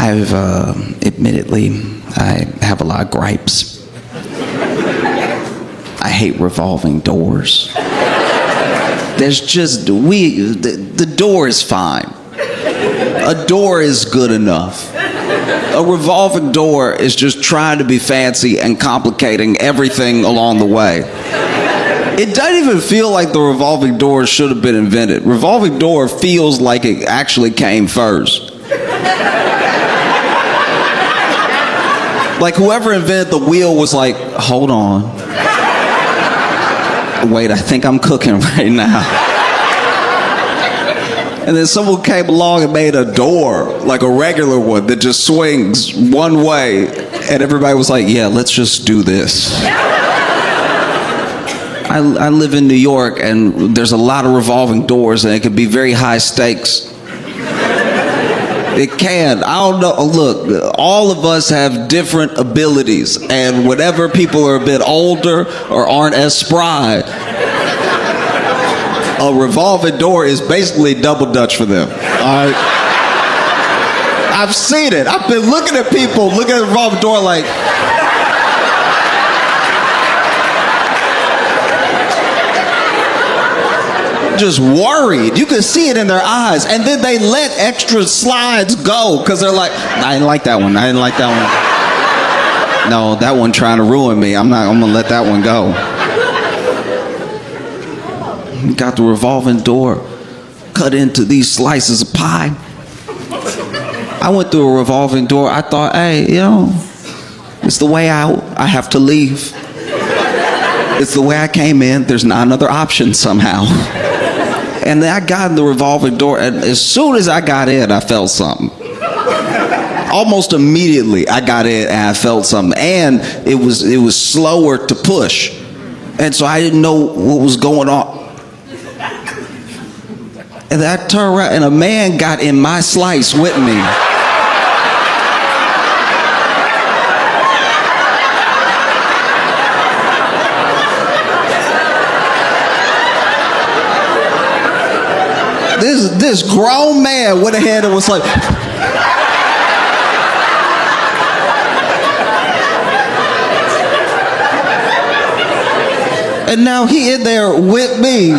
I've admittedly, I have a lot of gripes. I hate revolving doors. There's just, the door is fine. A door is good enough. A revolving door is just trying to be fancy and complicating everything along the way. It doesn't even feel like the revolving door should have been invented. Revolving door feels like it actually came first. Like whoever invented the wheel was like, hold on. Wait, I think I'm cooking right now. And then someone came along and made a door, like a regular one, that just swings one way. And everybody was like, yeah, let's just do this. I live in New York, and there's a lot of revolving doors, and it can be very high stakes. It can. I don't know. Look, all of us have different abilities, and whenever people are a bit older or aren't as spry, a revolving door is basically double Dutch for them. All right? I've seen it. I've been looking at people, looking at the revolving door like, just worried. You can see it in their eyes. And then they let extra slides go because they're like, I didn't like that one. I didn't like that one. No, that one trying to ruin me. I'm gonna let that one go. Got the revolving door cut into these slices of pie. I went through a revolving door. I thought, hey, it's the way out. I have to leave. It's the way I came in. There's not another option somehow. And then I got in the revolving door, and as soon as I got in, I felt something. Almost immediately, I got in and I felt something. And it was slower to push. And so I didn't know what was going on. And then I turned around, and a man got in my slice with me. This grown man went ahead and was like, and now he in there with me.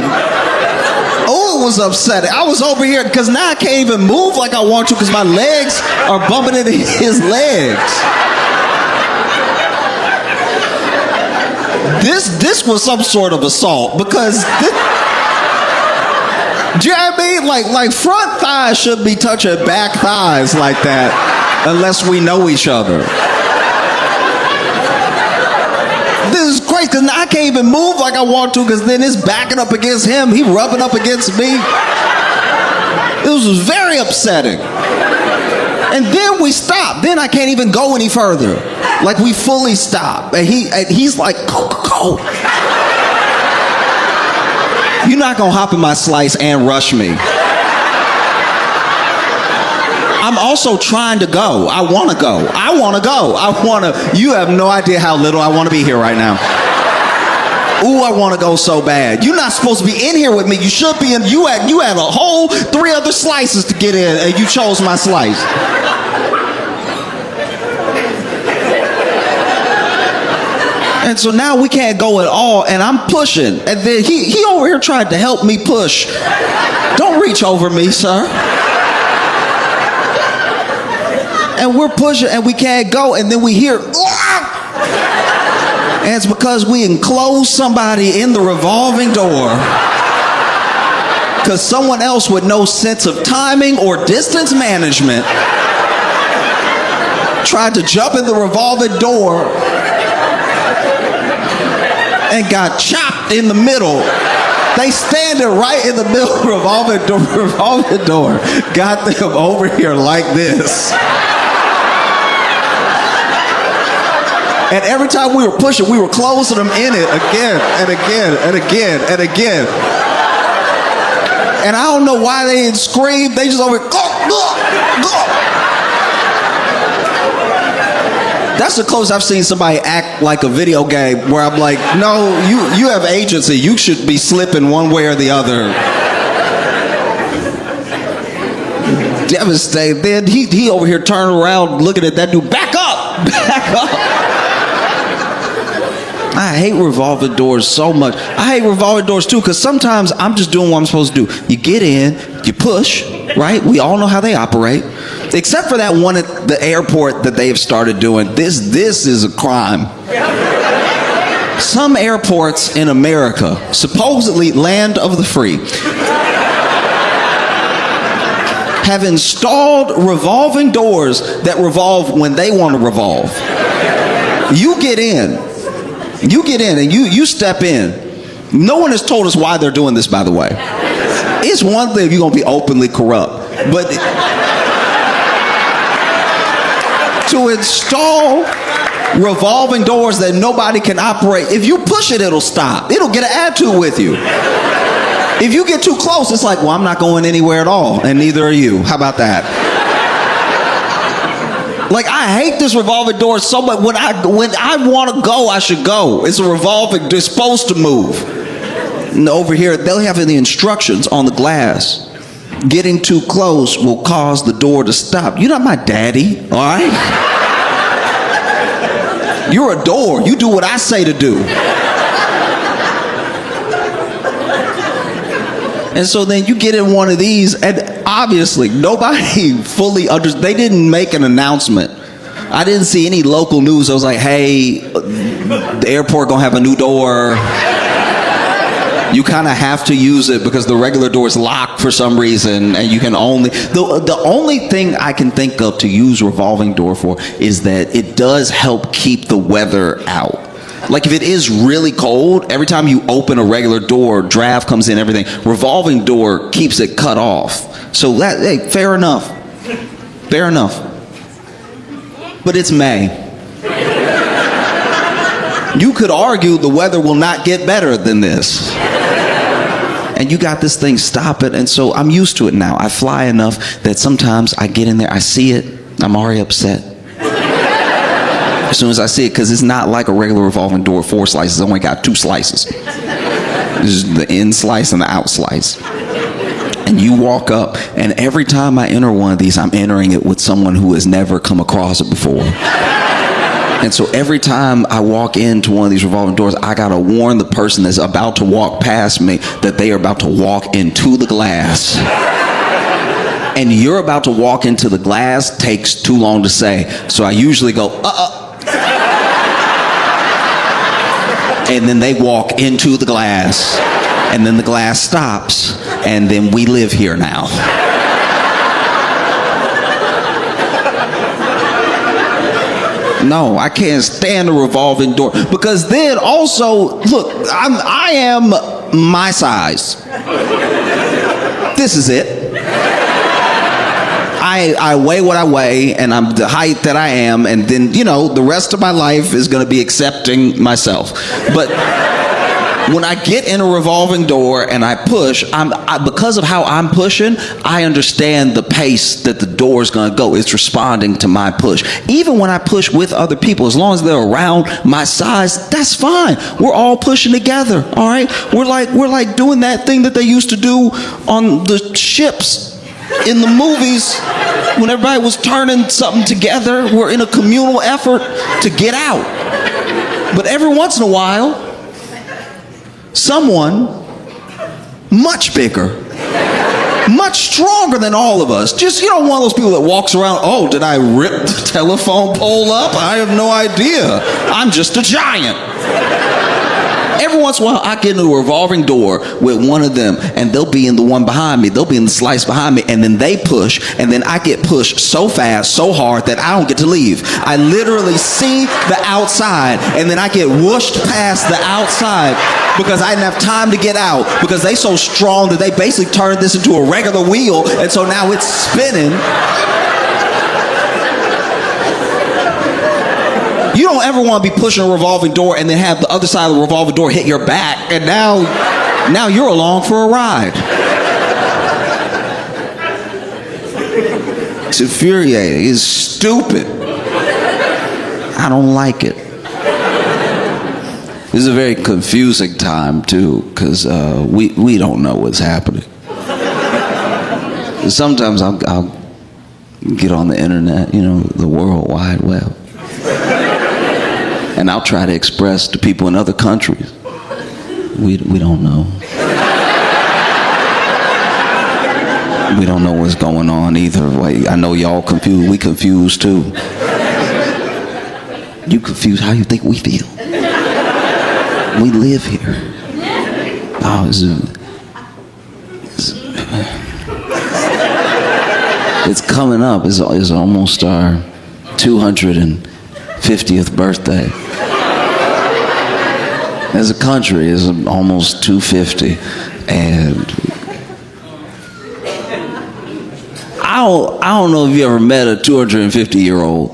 Oh, it was upsetting. I was over here because now I can't even move like I want to because my legs are bumping into his legs. This was some sort of assault because do you know what I mean? Like front thighs should be touching back thighs like that unless we know each other. This is crazy because I can't even move like I want to because then it's backing up against him. He rubbing up against me. It was very upsetting. And then we stopped. Then I can't even go any further. Like we fully stopped. And he's like, go. You're not gonna hop in my slice and rush me. I'm also trying to go. I wanna go. You have no idea how little I wanna be here right now. Ooh, I wanna go so bad. You're not supposed to be in here with me. You should be in, you had a whole 3 other slices to get in and you chose my slice. And so now we can't go at all, and I'm pushing. And then he over here tried to help me push. Don't reach over me, sir. And we're pushing, and we can't go, and then we hear, and it's because we enclosed somebody in the revolving door. Because someone else with no sense of timing or distance management tried to jump in the revolving door and got chopped in the middle. They standing right in the middle of the revolving door. Got them over here like this. And every time we were pushing, we were closing them in it again and again and again and again. And I don't know why they didn't scream. They just over here, go. That's the closest I've seen somebody act like a video game where I'm like, no, you have agency. You should be slipping one way or the other. devastated. Then he over here turning around looking at that dude. Back up! Back up! I hate revolving doors so much. I hate revolving doors too, because sometimes I'm just doing what I'm supposed to do. You get in, you push, right? We all know how they operate. Except for that one at the airport that they have started doing. This is a crime. Some airports in America, supposedly land of the free, have installed revolving doors that revolve when they want to revolve. You get in and you step in. No one has told us why they're doing this, by the way. It's one thing if you're going to be openly corrupt, but to install revolving doors that nobody can operate, if you push it, it'll stop. It'll get an attitude with you. If you get too close, it's like, well, I'm not going anywhere at all, and neither are you. How about that? Like, I hate this revolving door so much. When I want to go, I should go. It's a revolving, they're supposed to move. And over here, they'll have the instructions on the glass. Getting too close will cause the door to stop. You're not my daddy, all right? You're a door. You do what I say to do. And so then you get in one of these, and obviously nobody fully understands. They didn't make an announcement. I didn't see any local news. I was like, hey, the airport gonna have a new door. You kind of have to use it because the regular door is locked for some reason, and you can only, the only thing I can think of to use revolving door for is that it does help keep the weather out. Like if it is really cold, every time you open a regular door, draft comes in, everything, revolving door keeps it cut off. So that, hey, fair enough. Fair enough. But it's May. You could argue the weather will not get better than this. And you got this thing, stop it. And so I'm used to it now. I fly enough that sometimes I get in there, I see it, I'm already upset. As soon as I see it, because it's not like a regular revolving door, 4 slices, it's only got 2 slices. There's the in slice and the out slice. And you walk up, and every time I enter one of these, I'm entering it with someone who has never come across it before. And so every time I walk into one of these revolving doors, I gotta warn the person that's about to walk past me that they are about to walk into the glass. And you're about to walk into the glass takes too long to say. So I usually go, and then they walk into the glass, and then the glass stops, and then we live here now. No, I can't stand a revolving door, because then also, look, I am my size. This is it. I weigh what I weigh, and I'm the height that I am, and then, you know, the rest of my life is going to be accepting myself. But when I get in a revolving door and I push, because of how I'm pushing, I understand the pace that the door is going to go. It's responding to my push. Even when I push with other people, as long as they're around my size, that's fine. We're all pushing together, all right? We're like doing that thing that they used to do on the ships in the movies when everybody was turning something together. We're in a communal effort to get out. But every once in a while, someone much bigger, much stronger than all of us, just, you know, one of those people that walks around, oh, did I rip the telephone pole up? I have no idea. I'm just a giant. Every once in a while, I get into a revolving door with one of them, and they'll be in the one behind me. They'll be in the slice behind me, and then they push, and then I get pushed so fast, so hard, that I don't get to leave. I literally see the outside, and then I get whooshed past the outside because I didn't have time to get out, because they so strong that they basically turned this into a regular wheel, and so now it's spinning. You don't ever want to be pushing a revolving door and then have the other side of the revolving door hit your back, and now you're along for a ride. It's infuriating. It's stupid. I don't like it. This is a very confusing time too, because we don't know what's happening. Sometimes I'll get on the internet, the World Wide Web. And I'll try to express to people in other countries, we don't know. We don't know what's going on either. Like, I know y'all confused. We confused too. You confused? How you think we feel? We live here. Oh, it's coming up. It's almost our 250th birthday. As a country, it's almost 250, and I don't know if you ever met a 250-year-old,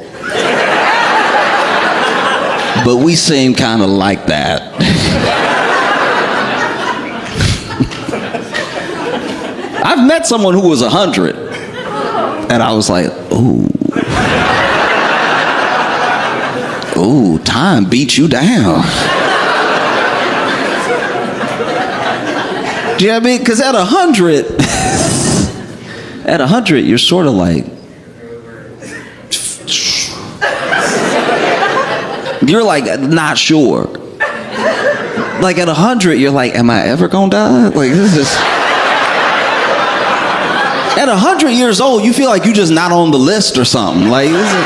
but we seem kind of like that. I've met someone who was 100, and I was like, ooh, time beat you down. Do you know what I mean? Because at 100, you're sort of like, you're like not sure. Like at 100, you're like, am I ever gonna die? Like this is. At 100 years old, you feel like you're just not on the list or something. Like this is.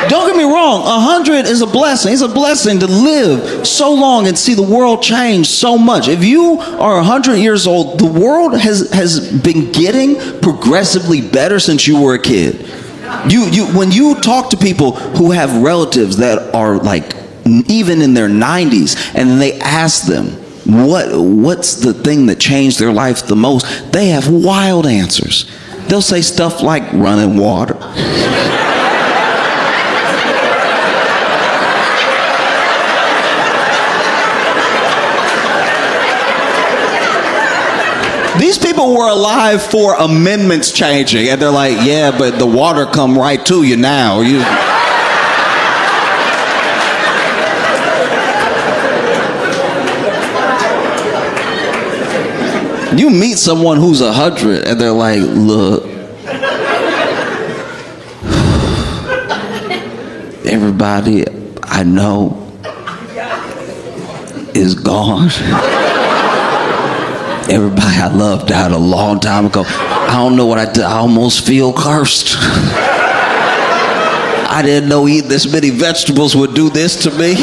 Don't get me wrong, 100 is a blessing. It's a blessing to live so long and see the world change so much. If you are 100 years old, the world has been getting progressively better since you were a kid. When you talk to people who have relatives that are like even in their 90s, and they ask them, what's the thing that changed their life the most? They have wild answers. They'll say stuff like running water. These people were alive for amendments changing, and they're like, yeah, but the water come right to you now. You meet someone who's 100, and they're like, look, everybody I know is gone. Everybody I loved died a long time ago. I don't know what I did. I almost feel cursed. I didn't know eating this many vegetables would do this to me.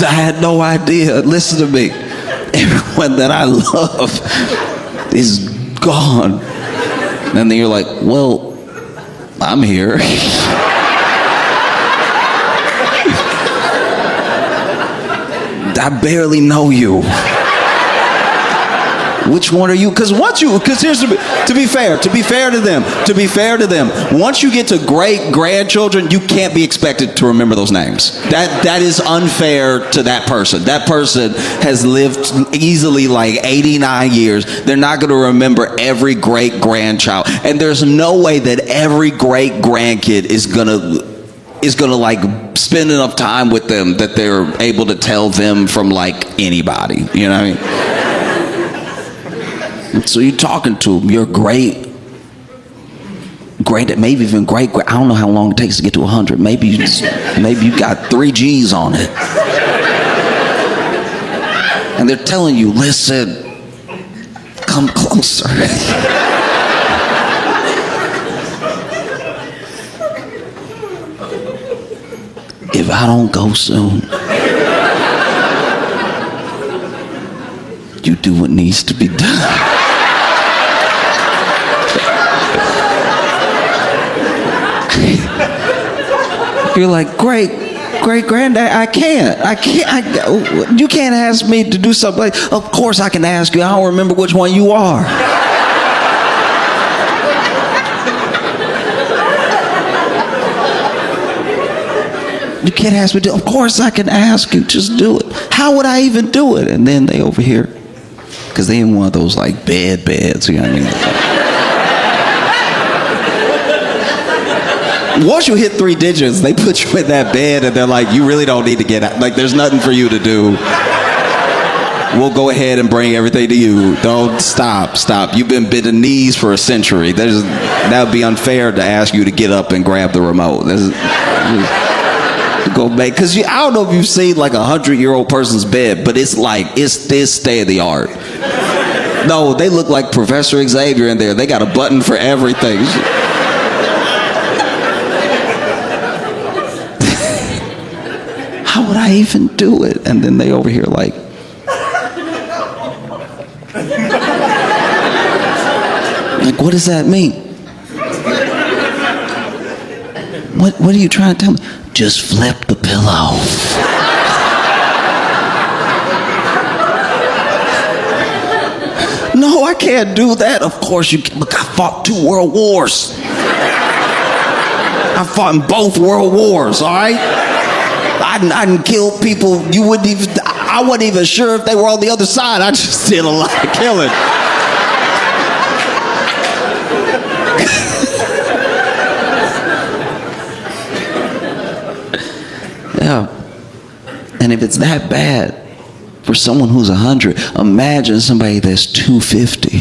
I had no idea. Listen to me. Everyone that I love is gone. And then you're like, well, I'm here. I barely know you. Which one are you? Because here's to be fair to them, once you get to great grandchildren, you can't be expected to remember those names. That is unfair to that person. That person has lived easily like 89 years. They're not going to remember every great grandchild, and there's no way that every great grandkid is gonna like spend enough time with them that they're able to tell them from like anybody. You know what I mean? So you're talking to them, you're great, maybe even great. I don't know how long it takes to get to 100. Maybe you got 3 G's on it. And they're telling you, listen, come closer. If I don't go soon, you do what needs to be done. You're like, great granddad, I can't. You can't ask me to do something. Like, of course I can ask you. I don't remember which one you are. You can't ask me to. Of course I can ask you. Just do it. How would I even do it? And then they over here, because they in one of those like beds. You know what I mean? Once you hit 3 digits, they put you in that bed and they're like, you really don't need to get out. Like, there's nothing for you to do. we'll go ahead and bring everything to you. Don't stop. You've been bending knees for a century. That would be unfair to ask you to get up and grab the remote. Go make, because I don't know if you've seen like 100-year-old person's bed, but it's state of the art. No, they look like Professor Xavier in there. They got a button for everything. How would I even do it? And then they over here like, what does that mean? What are you trying to tell me? Just flip the pillow. No, I can't do that. Of course you can. Look, I fought 2 world wars. I fought in both world wars, all right? I didn't kill people. I wasn't even sure if they were on the other side. I just did a lot of killing. Yeah. And if it's that bad for someone who's 100, imagine somebody that's 250.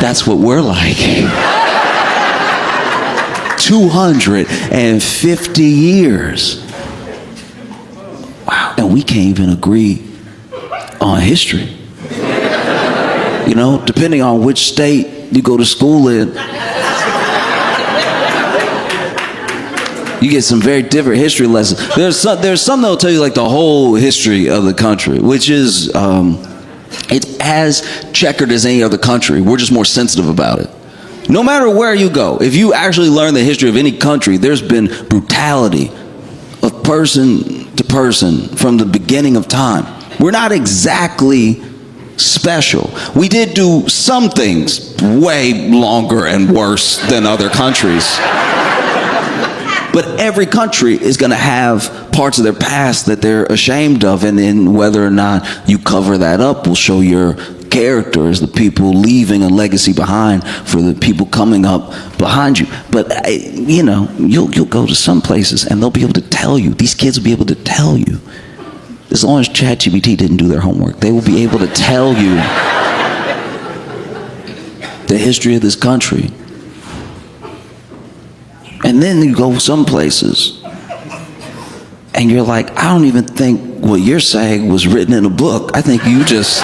That's what we're like. 250 years. Wow. And we can't even agree on history. You know, depending on which state you go to school in, you get some very different history lessons. There's some that'll tell you like the whole history of the country, which is it's as checkered as any other country. We're just more sensitive about it. No matter where you go, if you actually learn the history of any country, there's been brutality of person to person from the beginning of time. We're not exactly special. We did do some things way longer and worse than other countries. But every country is going to have parts of their past that they're ashamed of, and then whether or not you cover that up will show your character as the people leaving a legacy behind for the people coming up behind you. But you know, you'll go to some places and they'll be able to tell you. These kids will be able to tell you, as long as ChatGPT didn't do their homework, they will be able to tell you the history of this country. And then you go some places and you're like, I don't even think what you're saying was written in a book. I think you just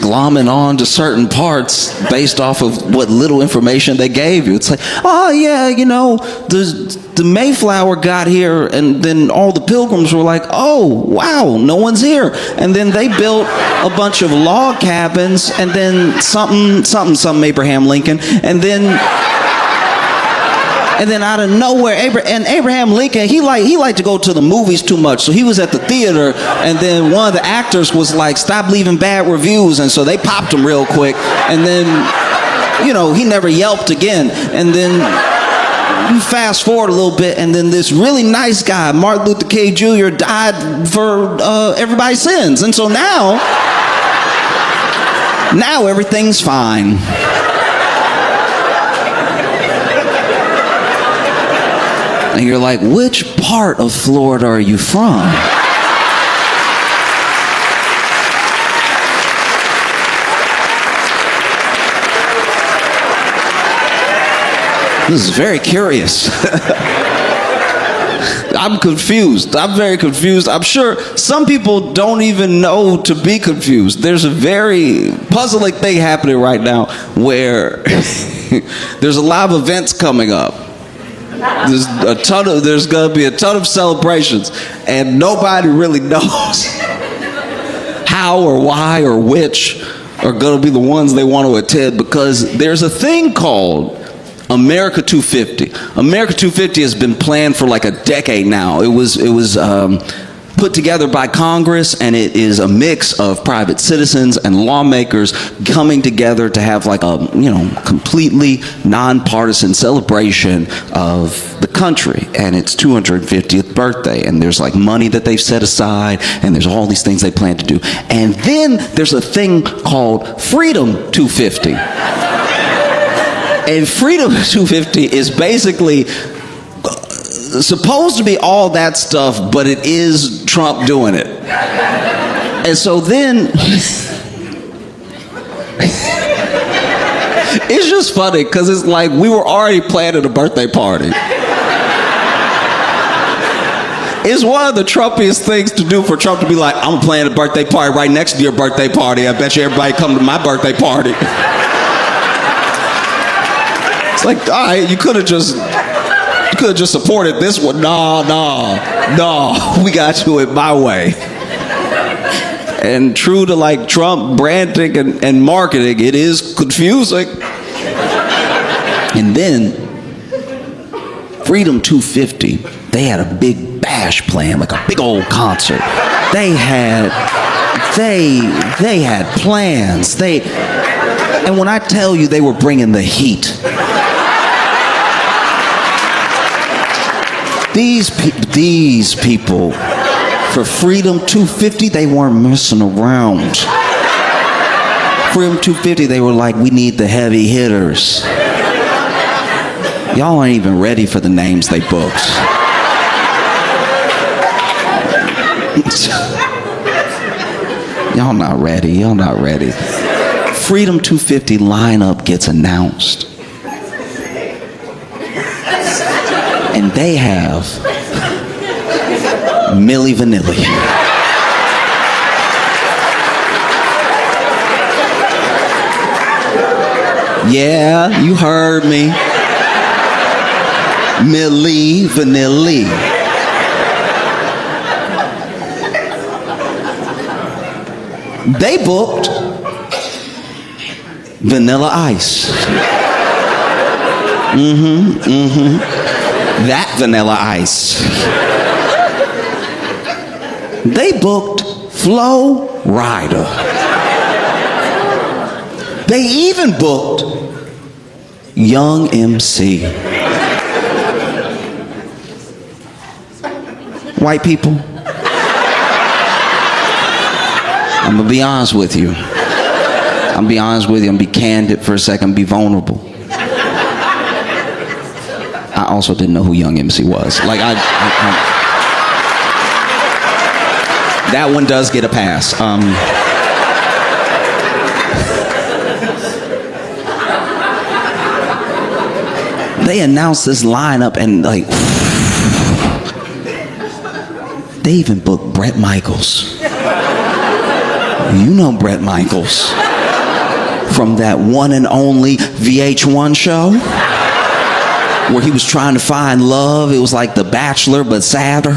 glomming on to certain parts based off of what little information they gave you. It's like, oh yeah, you know, the Mayflower got here, and then all the pilgrims were like, oh wow, no one's here. And then they built a bunch of log cabins, and then something Abraham Lincoln, and then out of nowhere, Abraham Lincoln, he liked to go to the movies too much. So he was at the theater, and then one of the actors was like, stop leaving bad reviews. And so they popped him real quick. And then, you know, he never yelped again. And then you fast forward a little bit, and then this really nice guy, Martin Luther King Jr., died for everybody's sins. And so now everything's fine. And you're like, which part of Florida are you from? This is very curious. I'm confused. I'm very confused. I'm sure some people don't even know to be confused. There's a very puzzling thing happening right now where there's a lot of events coming up. There's going to be a ton of celebrations, and nobody really knows how or why or which are going to be the ones they want to attend, because there's a thing called America 250. America 250 has been planned for like a decade now. It was put together by Congress, and it is a mix of private citizens and lawmakers coming together to have like a, you know, completely nonpartisan celebration of the country and its 250th birthday. And there's like money that they've set aside, and there's all these things they plan to do. And then there's a thing called Freedom 250. And Freedom 250 is basically supposed to be all that stuff, but it is Trump doing it. And so then it's just funny because it's like we were already planning a birthday party. It's one of the Trumpiest things to do for Trump to be like, I'm planning a birthday party right next to your birthday party. I bet you everybody come to my birthday party. It's like, all right, you could have just supported this one. No, we got you it my way. And true to like Trump branding and marketing, it is confusing. And then Freedom 250, they had a big bash plan, like a big old concert. They had plans. And when I tell you they were bringing the heat, these people, for Freedom 250, they weren't messing around. Freedom 250, they were like, we need the heavy hitters. Y'all aren't even ready for the names they booked. Y'all not ready. Freedom 250 lineup gets announced. And they have Milli Vanilli. Yeah, you heard me. Milli Vanilli. They booked Vanilla Ice. That Vanilla Ice. They booked Flo Rida. They even booked Young MC. White people, I'm gonna be honest with you. I'm gonna be candid for a second, be vulnerable. I also didn't know who Young MC was. Like that one does get a pass. They announced this lineup and like, they even booked Bret Michaels. You know Bret Michaels from that one and only VH1 show where he was trying to find love. It was like The Bachelor, but sadder.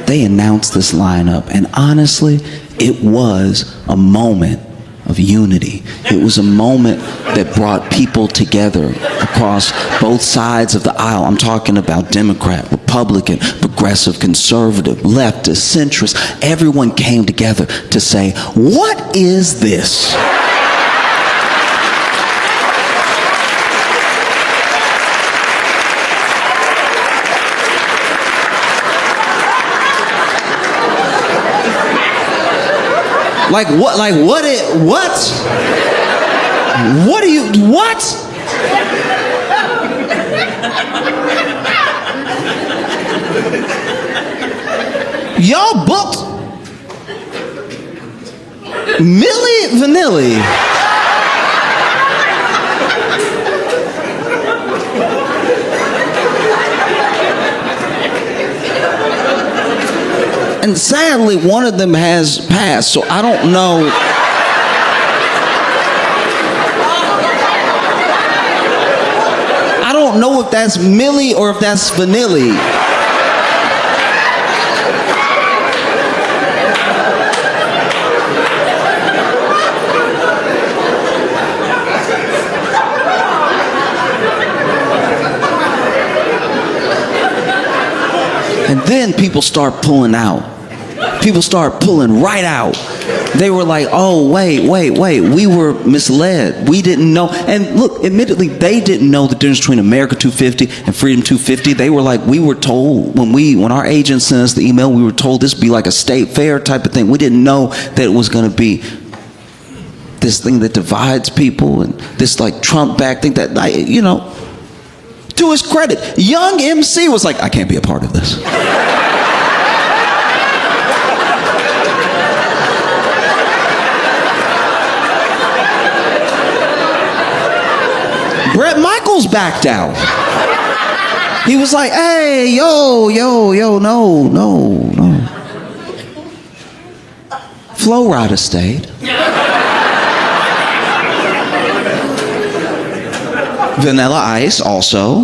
They announced this lineup, and honestly, it was a moment of unity. It was a moment that brought people together across both sides of the aisle. I'm talking about Democrat, Republican, progressive, conservative, leftist, centrist. Everyone came together to say, what is this? What Y'all booked Milli Vanilli. And sadly, one of them has passed, so I don't know. I don't know if that's Milli or if that's Vanilli. And then people start pulling out. People start pulling right out. They were like, oh, wait, we were misled. We didn't know. And look, admittedly, they didn't know the difference between America 250 and Freedom 250. They were like, we were told, when our agent sent us the email, we were told this would be like a state fair type of thing. We didn't know that it was going to be this thing that divides people and this like Trump back thing that, to his credit, young MC was like, I can't be a part of this. Bret Michaels backed out. He was like, hey, yo, no. Flo Rida stayed. Vanilla Ice also.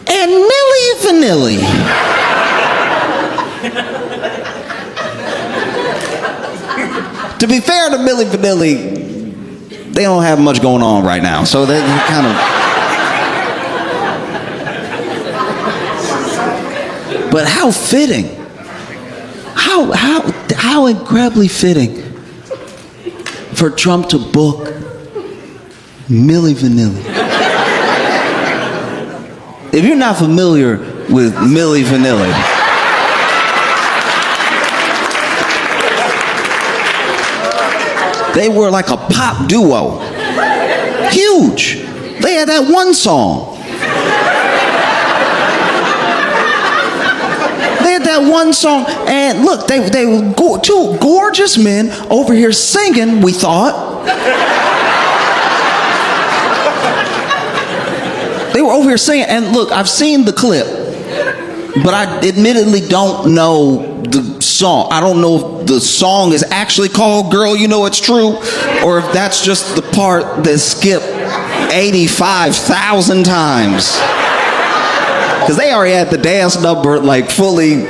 And Milli Vanilli. To be fair to Milli Vanilli, they don't have much going on right now, so they're kind of... But how fitting. How incredibly fitting for Trump to book Milli Vanilli. If you're not familiar with Milli Vanilli, they were like a pop duo. Huge. They had that one song. And look, they were two gorgeous men over here singing, we thought. They were over here singing, and look, I've seen the clip, but I admittedly don't know the song. I don't know if the song is actually called Girl, You Know It's True, or if that's just the part that skipped 85,000 times. Because they already had the dance number like fully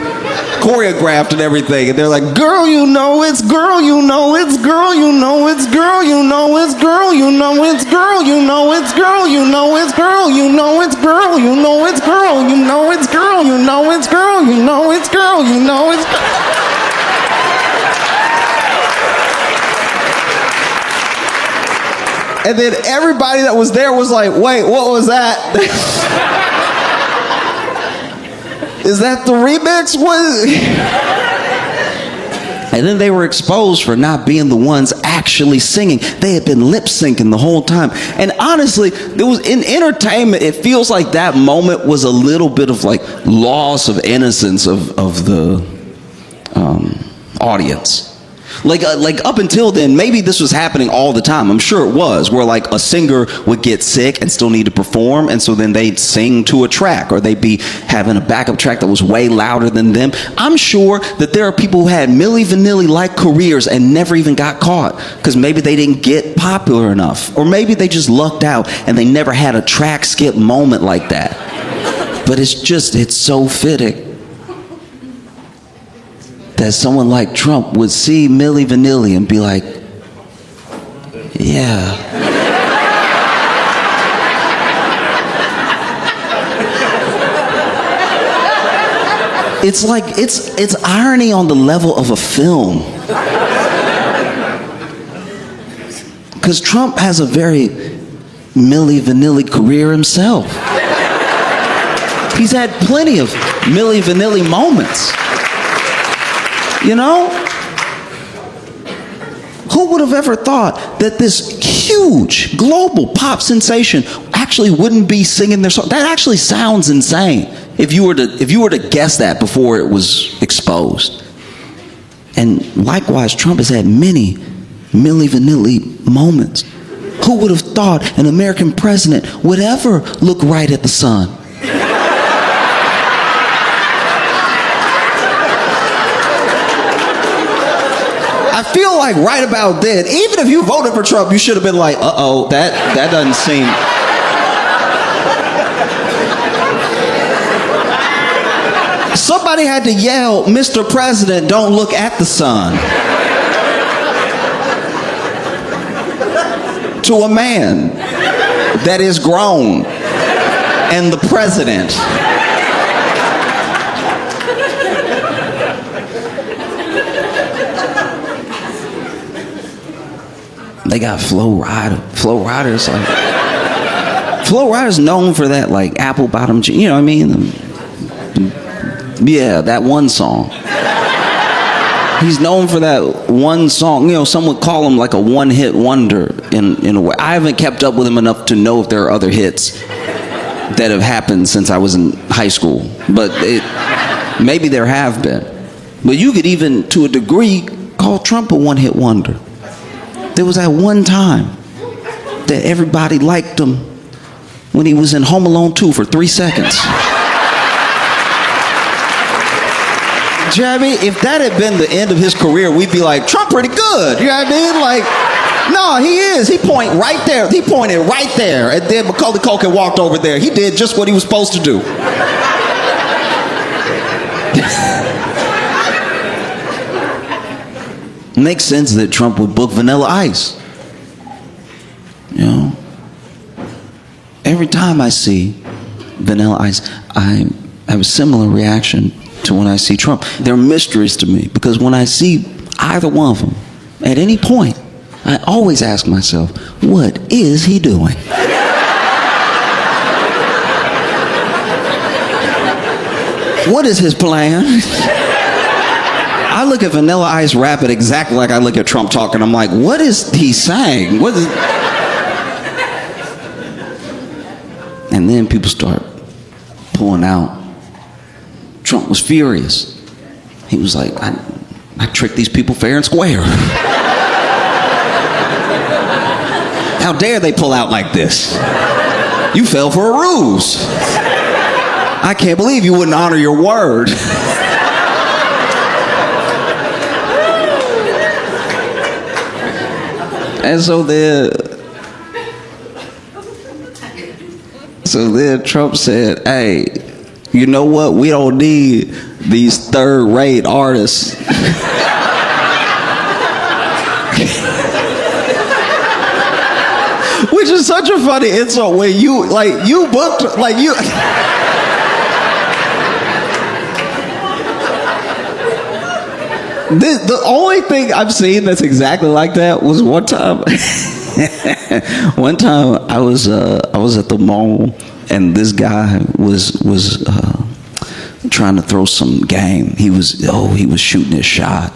choreographed and everything, and they're like, girl, you know it's girl, you know it's girl, you know it's girl, you know it's girl, you know it's girl, you know it's girl, you know it's girl, you know it's girl, you know it's girl, you know it's girl, you know it's girl, you know it's girl, you know it's girl. And then everybody that was there was like, wait, what was that? Is that the remix? And then they were exposed for not being the ones actually singing. They had been lip syncing the whole time. And honestly, there was in entertainment, it feels like that moment was a little bit of like loss of innocence of the audience. Like up until then, maybe this was happening all the time. I'm sure it was, where like a singer would get sick and still need to perform, and so then they'd sing to a track, or they'd be having a backup track that was way louder than them. I'm sure that there are people who had Milli Vanilli-like careers and never even got caught, because maybe they didn't get popular enough, or maybe they just lucked out and they never had a track skip moment like that. But it's so fitting that someone like Trump would see Milli Vanilli and be like, yeah. It's like, it's irony on the level of a film. Because Trump has a very Milli Vanilli career himself. He's had plenty of Milli Vanilli moments. You know? Who would have ever thought that this huge global pop sensation actually wouldn't be singing their song? That actually sounds insane if you were to guess that before it was exposed. And likewise, Trump has had many Milli Vanilli moments. Who would have thought an American president would ever look right at the sun? I feel like right about then, even if you voted for Trump, you should have been like, uh-oh, that doesn't seem... Somebody had to yell, Mr. President, don't look at the sun. To a man that is grown and the president. They got Flo Rida. Flo Rida's like... Flo Rida's known for that, like, apple bottom jeans. You know what I mean? Yeah, that one song. He's known for that one song. You know, some would call him like a one-hit wonder in a way. I haven't kept up with him enough to know if there are other hits that have happened since I was in high school. But maybe there have been. But you could even, to a degree, call Trump a one-hit wonder. There was that one time that everybody liked him when he was in Home Alone 2 for 3 seconds. Jeremy, if that had been the end of his career, we'd be like, Trump pretty good. You know what I mean? Like, no, he is. He pointed right there. He pointed right there. And then Macaulay Culkin walked over there. He did just what he was supposed to do. Makes sense that Trump would book Vanilla Ice. You know? Every time I see Vanilla Ice, I have a similar reaction to when I see Trump. They're mysteries to me because when I see either one of them, at any point, I always ask myself, what is he doing? What is his plan? I look at Vanilla Ice rapping exactly like I look at Trump talking. I'm like, what is he saying? What is... And then people start pulling out. Trump was furious. He was like, I tricked these people fair and square. How dare they pull out like this? You fell for a ruse. I can't believe you wouldn't honor your word. And so then Trump said, hey, you know what? We don't need these third-rate artists. Which is such a funny insult when you booked, the only thing I've seen that's exactly like that was one time. One time I was at the mall and this guy was trying to throw some game. He was shooting his shot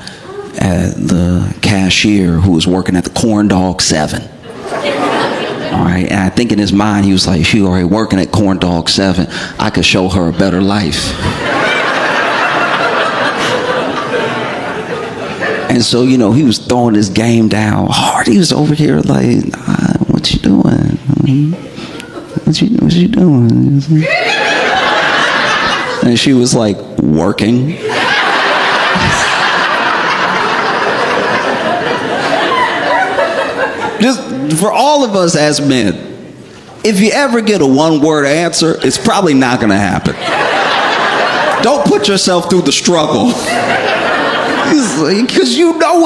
at the cashier who was working at the Corn Dog 7. All right, and I think in his mind he was like, she already working at Corn Dog 7. I could show her a better life. And so, you know, he was throwing his game down hard. He was over here like, what you doing? What you doing? And she was like, working. Just for all of us as men, if you ever get a one-word answer, it's probably not going to happen. Don't put yourself through the struggle. Because you know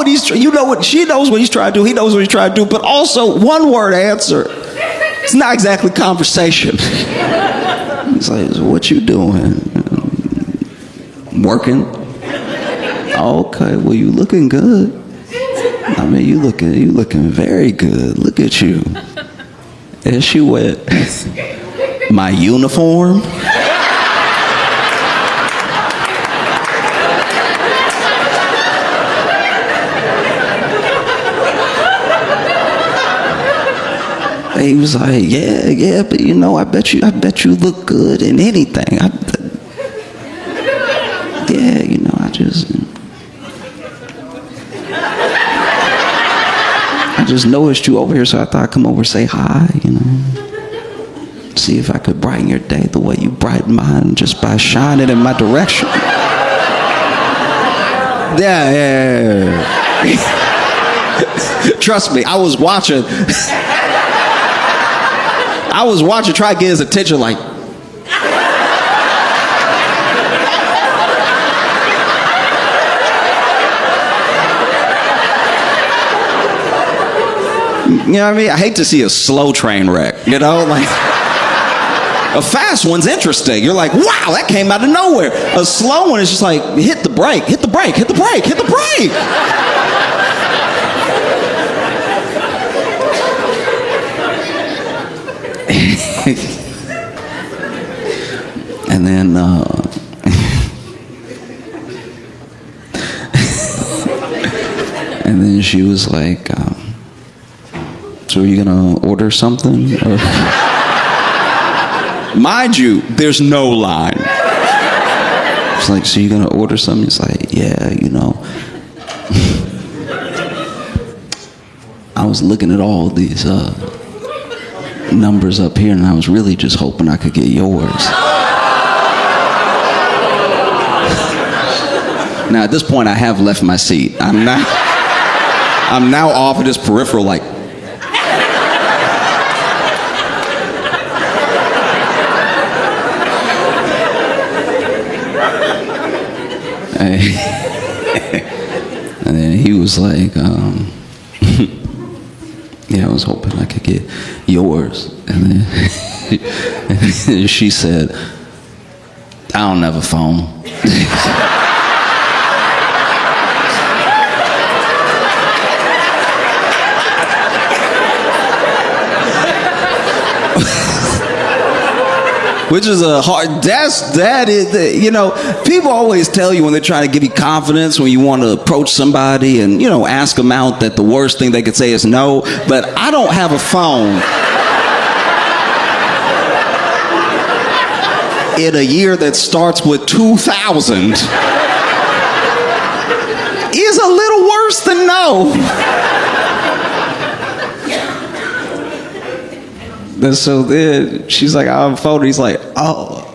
what she knows what he's trying to do, he knows what he's trying to do, but also one-word answer, it's not exactly conversation. It's like, so what you doing? Working? Okay, well, you looking good. I mean, you looking very good. Look at you. And she went, my uniform? He was like, yeah, but you know, I bet you look good in anything. Yeah, you know, I just noticed you over here, so I thought I'd come over and say hi, you know. See if I could brighten your day the way you brighten mine just by shining in my direction. Yeah. Trust me, I was watching, try to get his attention, like. You know what I mean? I hate to see a slow train wreck, you know? Like, a fast one's interesting. You're like, wow, that came out of nowhere. A slow one is just like, hit the brake, hit the brake, hit the brake, hit the brake. And then And then she was like, so are you gonna order something? Or... Mind you, there's no line. It's like, so you gonna order something? It's like, yeah, you know. I was looking at all these numbers up here, and I was really just hoping I could get yours. Now, at this point, I have left my seat. I'm now off of this peripheral, like. And then he was like, yeah, I was hoping I could get yours. And then she said, I don't have a phone. Which is a hard, that is, you know, people always tell you when they're trying to give you confidence, when you want to approach somebody and, you know, ask them out, that the worst thing they could say is no, but I don't have a phone. In a year that starts with 2000 is a little worse than no. And so then she's like, I have a phone. He's like, oh.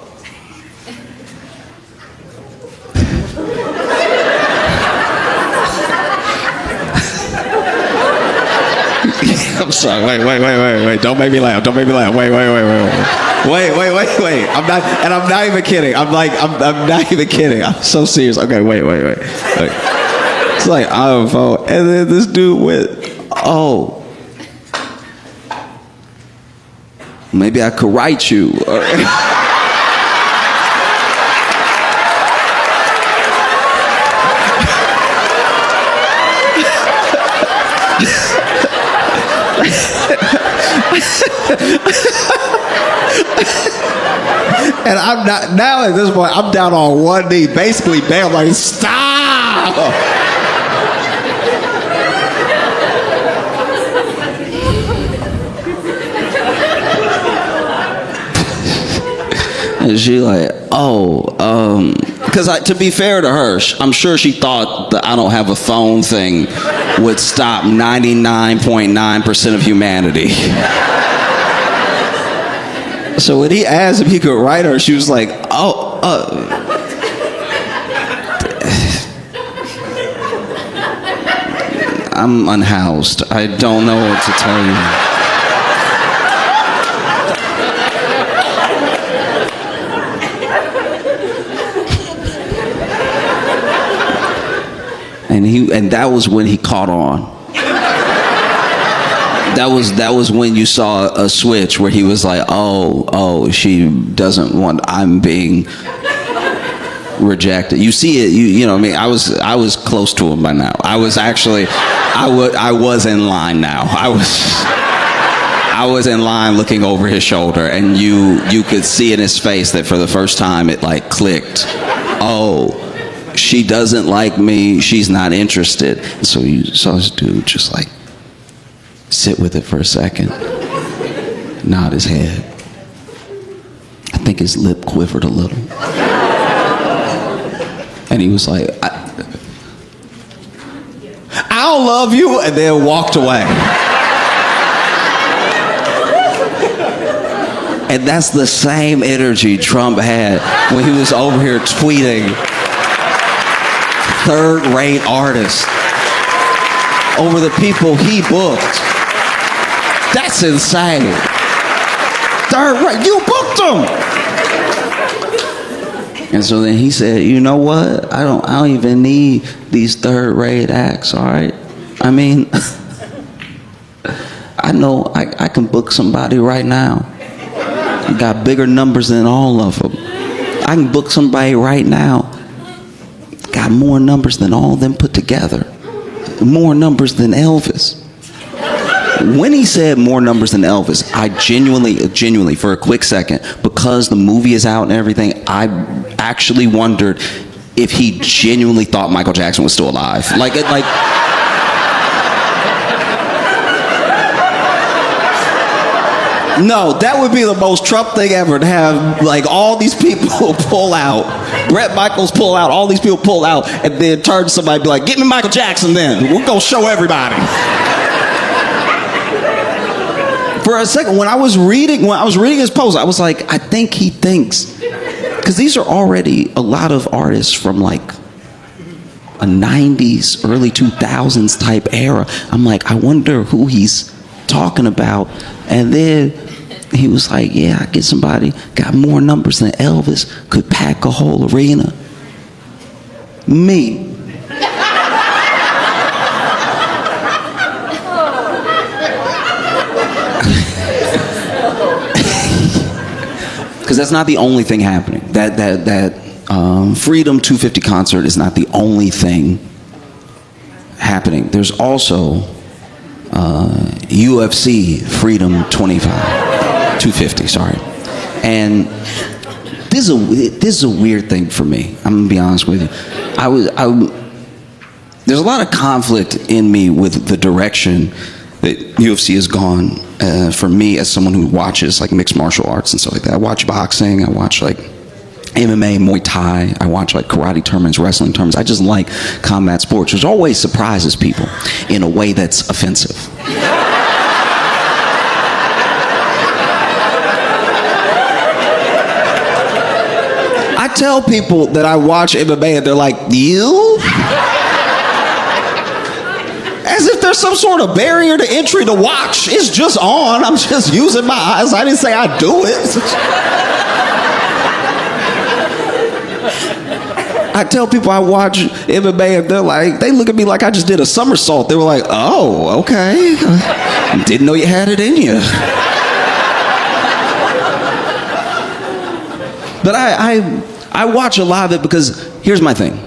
I'm sorry. Wait. Don't make me laugh. Wait. I'm not even kidding. I'm not even kidding. I'm so serious. Okay, wait. It's like, I have a phone. And then this dude went, oh. Maybe I could write you. And I'm not, now at this point, I'm down on one knee, basically, bam, like, stop! And she like, oh, because to be fair to her, I'm sure she thought the I don't have a phone thing would stop 99.9% of humanity. So when he asked if he could write her, she was like, oh, I'm unhoused. I don't know what to tell you. And that was when he caught on. That was when you saw a switch where he was like, oh, she doesn't want, I'm being rejected. You see it, you know what I mean? I was close to him by now. I was actually, I was in line now. I was in line looking over his shoulder, and you could see in his face that for the first time it like clicked. Oh, she doesn't like me, she's not interested. So you saw this dude just like sit with it for a second, nod his head. I think his lip quivered a little. And he was like, I don't love you, and then walked away. And that's the same energy Trump had when he was over here tweeting third-rate artists over the people he booked. That's insane. Third-rate, you booked them. And so then he said, you know what? I don't even need these third-rate acts, all right? I mean, I know I can book somebody right now. Got bigger numbers than all of them. I can book somebody right now. Got more numbers than all of them put together. More numbers than Elvis. When he said more numbers than Elvis, I genuinely, for a quick second, because the movie is out and everything, I actually wondered if he genuinely thought Michael Jackson was still alive. No, that would be the most Trump thing ever, to have like all these people pull out, Bret Michaels pull out, all these people pull out, and then turn to somebody and be like, get me Michael Jackson then. We're going to show everybody. For a second, when I was reading his post, I was like, I think he thinks, because these are already a lot of artists from like a 90s, early 2000s type era. I'm like, I wonder who he's talking about. And then he was like, yeah, I get somebody got more numbers than Elvis, could pack a whole arena. Me. Because that's not the only thing happening. That Freedom 250 concert is not the only thing happening. There's also UFC Freedom 250, sorry. And this is a weird thing for me. I'm gonna be honest with you. There's a lot of conflict in me with the direction that UFC has gone. For me, as someone who watches like mixed martial arts and stuff like that, I watch boxing, I watch like MMA, Muay Thai, I watch like karate tournaments, wrestling tournaments. I just like combat sports, which always surprises people in a way that's offensive. I tell people that I watch MMA and they're like, you? As if there's some sort of barrier to entry to watch. It's just on. I'm just using my eyes. I didn't say I'd do it. I tell people I watch MMA and they're like, they look at me like I just did a somersault. They were like, oh, okay. Didn't know you had it in you. But I watch a lot of it because here's my thing.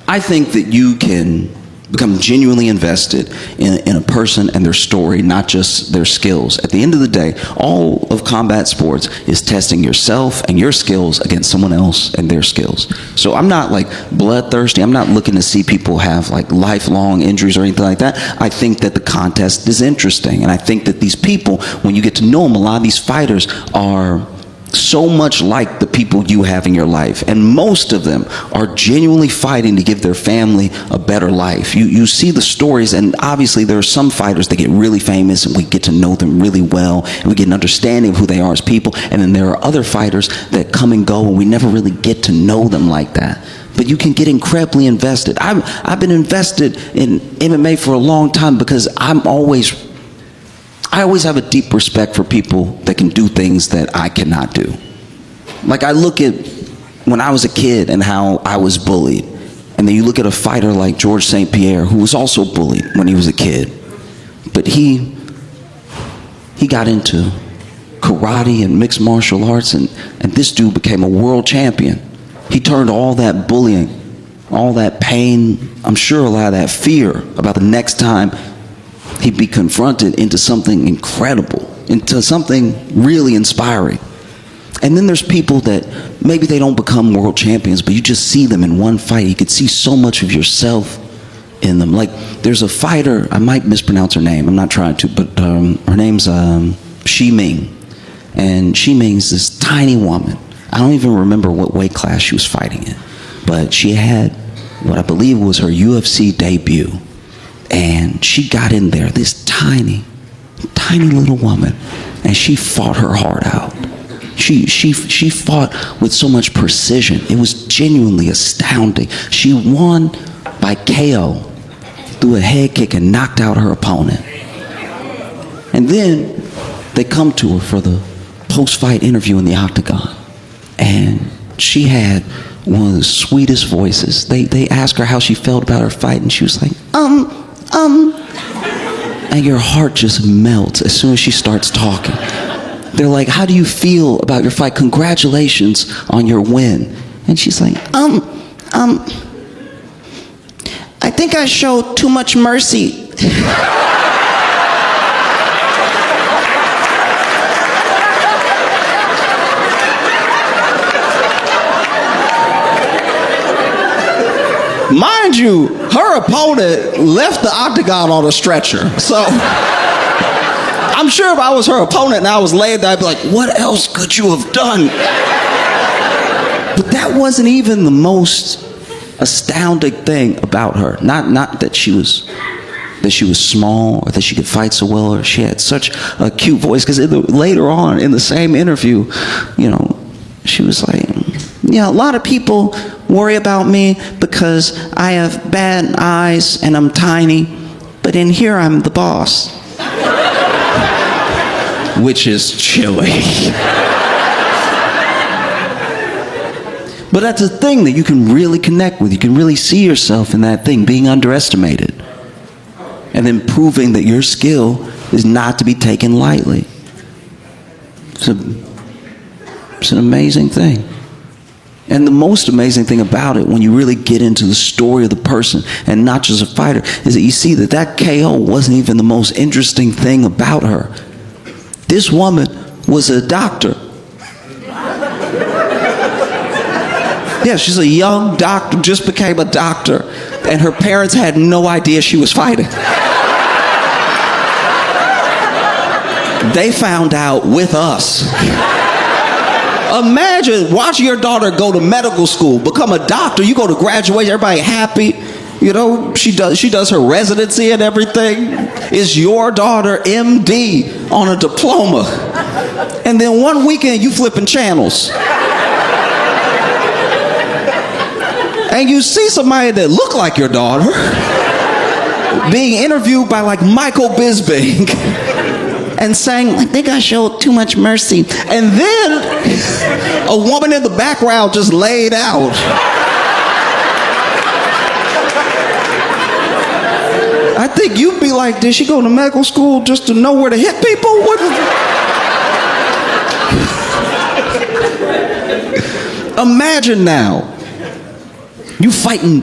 I think that you can become genuinely invested in a person and their story, not just their skills. At the end of the day, all of combat sports is testing yourself and your skills against someone else and their skills. So I'm not like bloodthirsty. I'm not looking to see people have like lifelong injuries or anything like that. I think that the contest is interesting. And I think that these people, when you get to know them, a lot of these fighters are so much like the people you have in your life, and most of them are genuinely fighting to give their family a better life. You see the stories, and obviously there are some fighters that get really famous and we get to know them really well and we get an understanding of who they are as people, and then there are other fighters that come and go and we never really get to know them like that. But you can get incredibly invested. I've been invested in MMA for a long time because I always have a deep respect for people that can do things that I cannot do. Like I look at when I was a kid and how I was bullied. And then you look at a fighter like George St. Pierre, who was also bullied when he was a kid. But he got into karate and mixed martial arts, and this dude became a world champion. He turned all that bullying, all that pain, I'm sure a lot of that fear about the next time he'd be confronted into something incredible, into something really inspiring. And then there's people that maybe they don't become world champions, but you just see them in one fight. You could see so much of yourself in them. Like there's a fighter, I might mispronounce her name, I'm not trying to, but her name's Shi Ming. And Shi Ming's this tiny woman. I don't even remember what weight class she was fighting in, but she had what I believe was her UFC debut. And she got in there, this tiny little woman, and she fought her heart out. She fought with so much precision. It was genuinely astounding. She won by KO through a head kick and knocked out her opponent. And then they come to her for the post-fight interview in the octagon. And she had one of the sweetest voices. They asked her how she felt about her fight, and she was like, and your heart just melts as soon as she starts talking. They're like, how do you feel about your fight? Congratulations on your win. And she's like, I think I showed too much mercy. Mind you, her opponent left the octagon on a stretcher. So I'm sure if I was her opponent and I was laying there, I'd be like, what else could you have done? But that wasn't even the most astounding thing about her. Not that she was small or that she could fight so well or she had such a cute voice. Because later on in the same interview, she was like, yeah, a lot of people worry about me because I have bad eyes and I'm tiny, but in here I'm the boss. Which is chilly. But that's a thing that you can really connect with. You can really see yourself in that thing, being underestimated. And then proving that your skill is not to be taken lightly. It's an amazing thing. And the most amazing thing about it, when you really get into the story of the person and not just a fighter, is that you see that KO wasn't even the most interesting thing about her. This woman was a doctor. Yeah, she's a young doctor, just became a doctor, and her parents had no idea she was fighting. They found out with us. Imagine watching your daughter go to medical school, become a doctor, you go to graduation, everybody happy. She does her residency and everything. Is your daughter MD on a diploma? And then one weekend you flipping channels. And you see somebody that look like your daughter being interviewed by like Michael Bisping and saying, I think I showed too much mercy. And then a woman in the background just laid out. I think you'd be like, did she go to medical school just to know where to hit people? Imagine now, you fighting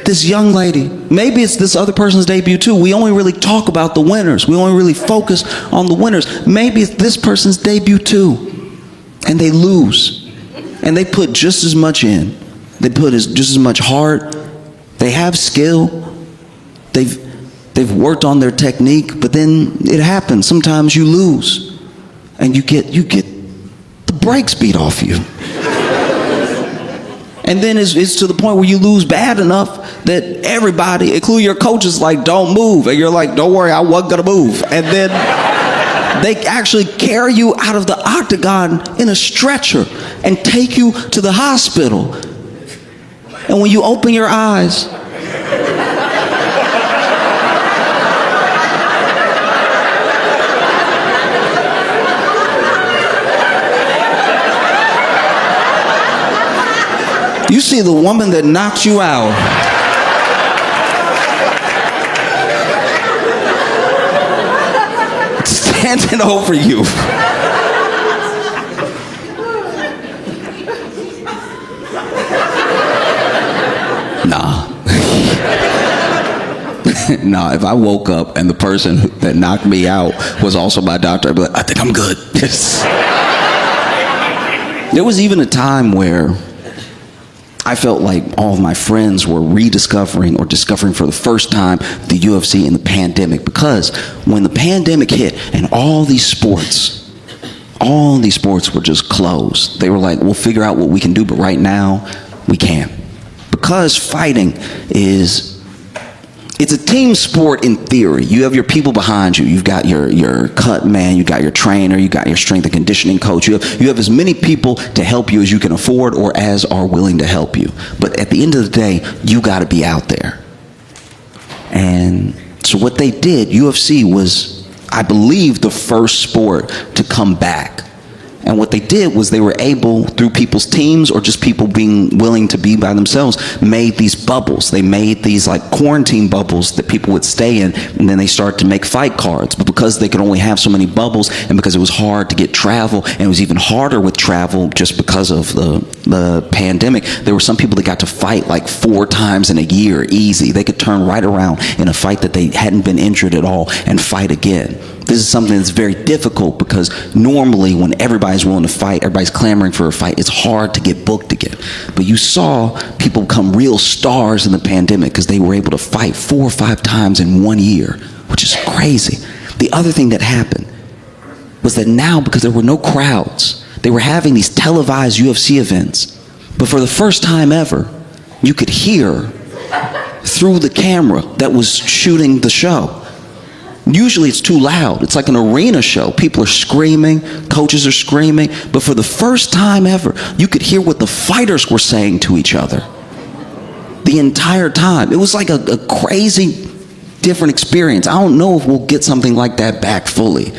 this young lady. Maybe it's this other person's debut too. We only really talk about the winners. We only really focus on the winners. Maybe it's this person's debut too. And they lose. And they put just as much in. They put just as much heart. They have skill. They've worked on their technique, but then it happens. Sometimes you lose. And you get the brakes beat off you. And then it's to the point where you lose bad enough that everybody, including your coaches, like, don't move. And you're like, don't worry, I wasn't gonna move. And then they actually carry you out of the octagon in a stretcher and take you to the hospital. And when you open your eyes, you see the woman that knocked you out. Standing over you. Nah. Nah, if I woke up and the person that knocked me out was also my doctor, I'd be like, I think I'm good. There was even a time where I felt like all of my friends were rediscovering or discovering for the first time the UFC in the pandemic, because when the pandemic hit and all these sports were just closed, they were like, we'll figure out what we can do, but right now we can't. Because fighting it's a team sport in theory. You have your people behind you. You've got your cut man, you got your trainer, you got your strength and conditioning coach. You have as many people to help you as you can afford or as are willing to help you. But at the end of the day, you got to be out there. And so what they did, UFC was, I believe, the first sport to come back. And what they did was they were able, through people's teams or just people being willing to be by themselves, made these bubbles. They made these like quarantine bubbles that people would stay in, and then they started to make fight cards. But because they could only have so many bubbles, and because it was hard to get travel, and it was even harder with travel just because of the pandemic, there were some people that got to fight like 4 times in a year, easy. They could turn right around in a fight that they hadn't been injured at all and fight again. This is something that's very difficult because normally when everybody's willing to fight, everybody's clamoring for a fight, it's hard to get booked again. But you saw people become real stars in the pandemic because they were able to fight 4 or 5 times in 1 year, which is crazy. The other thing that happened was that now, because there were no crowds, they were having these televised UFC events. But for the first time ever, you could hear through the camera that was shooting the show. Usually it's too loud. It's like an arena show. People are screaming, coaches are screaming. But for the first time ever, you could hear what the fighters were saying to each other the entire time. It was like a crazy, different experience. I don't know if we'll get something like that back fully,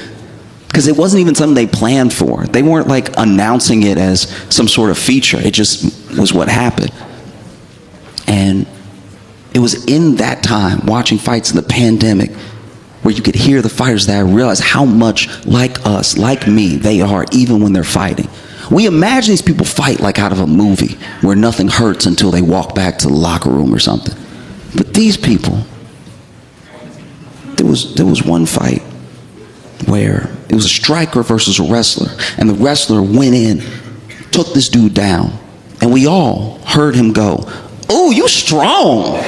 because it wasn't even something they planned for. They weren't like announcing it as some sort of feature. It just was what happened. And it was in that time, watching fights in the pandemic, where you could hear the fighters, that I realized how much like us, like me, they are, even when they're fighting. We imagine these people fight like out of a movie, where nothing hurts until they walk back to the locker room or something. But these people, there was one fight where it was a striker versus a wrestler, and the wrestler went in, took this dude down, and we all heard him go, "Oh, you strong."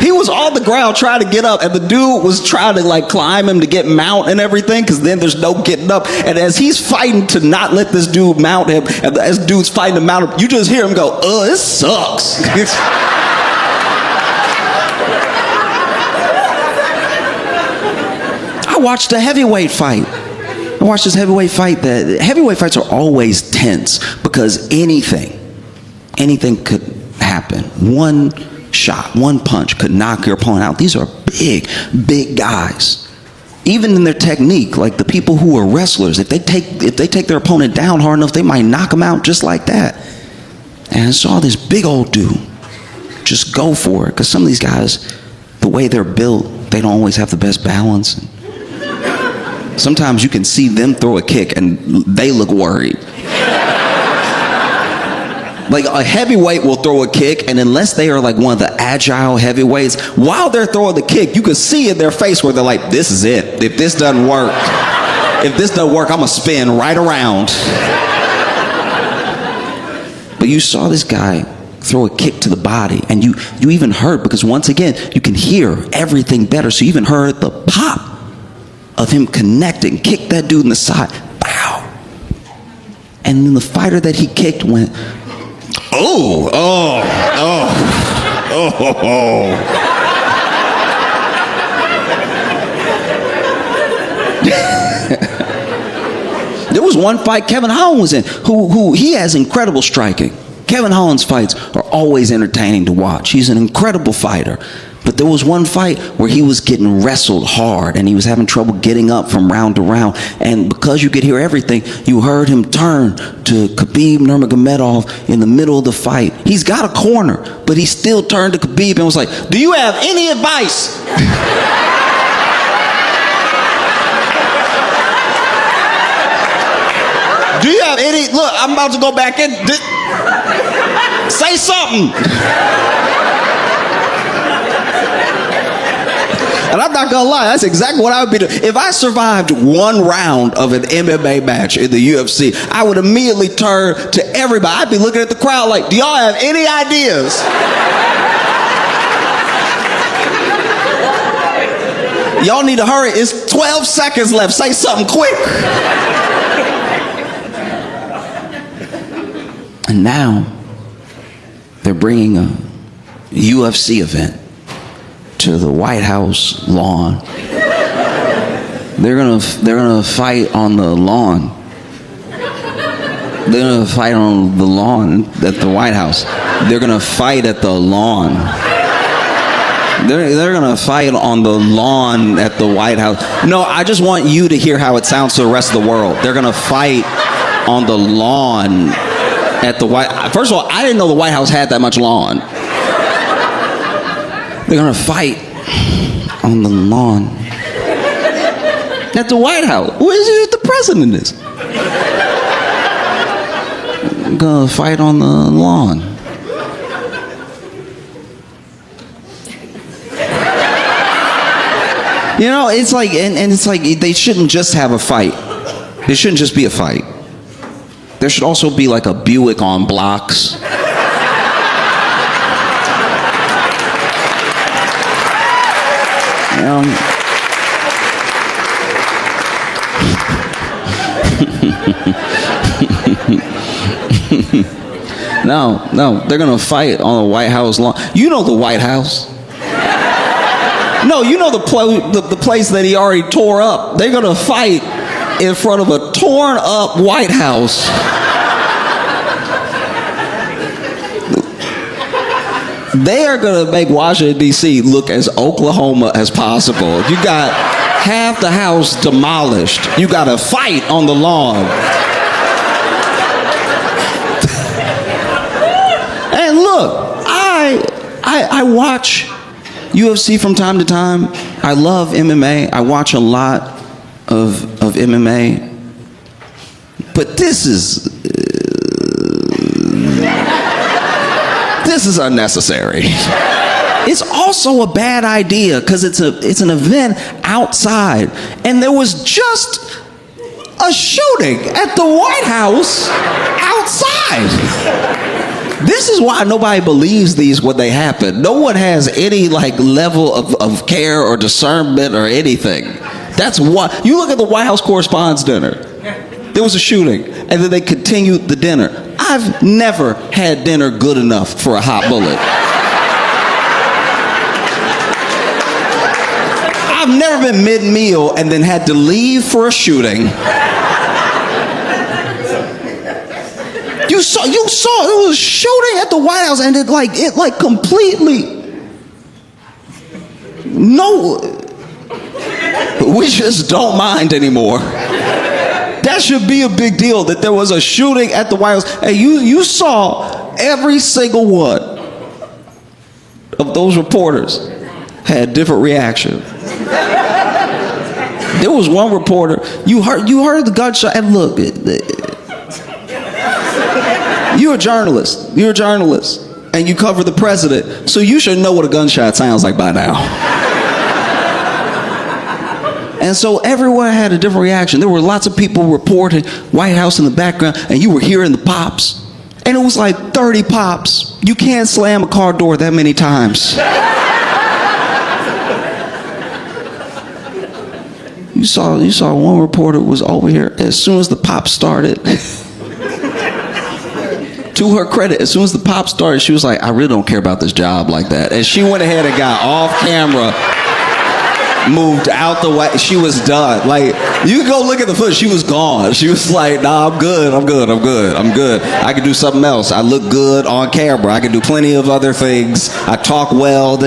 He was on the ground trying to get up, and the dude was trying to like climb him to get mount and everything, because then there's no getting up. And as he's fighting to not let this dude mount him, and as dude's fighting to mount him, you just hear him go, "Oh, this sucks." I watched a heavyweight fight. I watched this heavyweight fight. That heavyweight fights are always tense, because anything could happen. One shot, one punch could knock your opponent out. These are big guys. Even in their technique, like the people who are wrestlers, if they take their opponent down hard enough, they might knock them out just like that. And I saw this big old dude just go for it, because some of these guys, the way they're built, they don't always have the best balance. Sometimes you can see them throw a kick and they look worried. Like a heavyweight will throw a kick, and unless they are like one of the agile heavyweights, while they're throwing the kick, you can see in their face where they're like, "This is it. If this doesn't work, I'm gonna spin right around." But you saw this guy throw a kick to the body, and you even heard, because once again, you can hear everything better, so you even heard the pop of him connecting, kicked that dude in the side, pow. And then the fighter that he kicked went, "Oh. There was one fight Kevin Holland was in, who he has incredible striking. Kevin Holland's fights are always entertaining to watch. He's an incredible fighter. But there was one fight where he was getting wrestled hard, and he was having trouble getting up from round to round. And because you could hear everything, you heard him turn to Khabib Nurmagomedov in the middle of the fight. He's got a corner, but he still turned to Khabib and was like, "Do you have any advice?" "Do you have any, look, I'm about to go back in. Say something." And I'm not gonna lie, that's exactly what I would be doing. If I survived one round of an MMA match in the UFC, I would immediately turn to everybody. I'd be looking at the crowd like, "Do y'all have any ideas?" "Y'all need to hurry. It's 12 seconds left. Say something quick." And now they're bringing a UFC event to the White House lawn. They're gonna fight on the lawn. They're gonna fight on the lawn at the White House. They're gonna fight at the lawn. They're gonna fight on the lawn at the White House. No, I just want you to hear how it sounds to the rest of the world. They're gonna fight on the lawn at the White. First of all, I didn't know the White House had that much lawn. They're gonna fight on the lawn at the White House. What is it? The president is. They're gonna fight on the lawn. You know, it's like, and it's like they shouldn't just have a fight. It shouldn't just be a fight. there should also be like a Buick on blocks. No, they're gonna fight on the White House lawn. You know the White House. No, you know the place that he already tore up. They're gonna fight in front of a torn up White House. They are gonna make Washington, D.C. look as Oklahoma as possible. You got half the house demolished. You got a fight on the lawn. And look, I watch UFC from time to time. I love MMA. I watch a lot of MMA. But this is unnecessary. It's also a bad idea because it's an event outside, and there was just a shooting at the White House outside. This is why nobody believes these when they happen. No one has any like level of care or discernment or anything. That's why you look at the White House Correspondents' Dinner. There was a shooting, and then they continued the dinner. I've never had dinner good enough for a hot bullet. I've never been mid-meal and then had to leave for a shooting. You saw it was shooting at the White House, and it completely. No, we just don't mind anymore. That should be a big deal that there was a shooting at the White House. Hey, you saw every single one of those reporters had different reaction. There was one reporter, you heard the gunshot, and look, you're a journalist, and you cover the president, so you should know what a gunshot sounds like by now. And so everyone had a different reaction. There were lots of people reporting White House in the background, and you were hearing the pops. And it was like 30 pops. You can't slam a car door that many times. You saw one reporter was over here as soon as the pop started. To her credit, as soon as the pop started, she was like, I really don't care about this job like that. And she went ahead and got off camera, moved out the way. She was done. Like, you can go look at the footage. She was gone. She was like, nah, I'm good. I can do something else. I look good on camera. I can do plenty of other things. I talk well.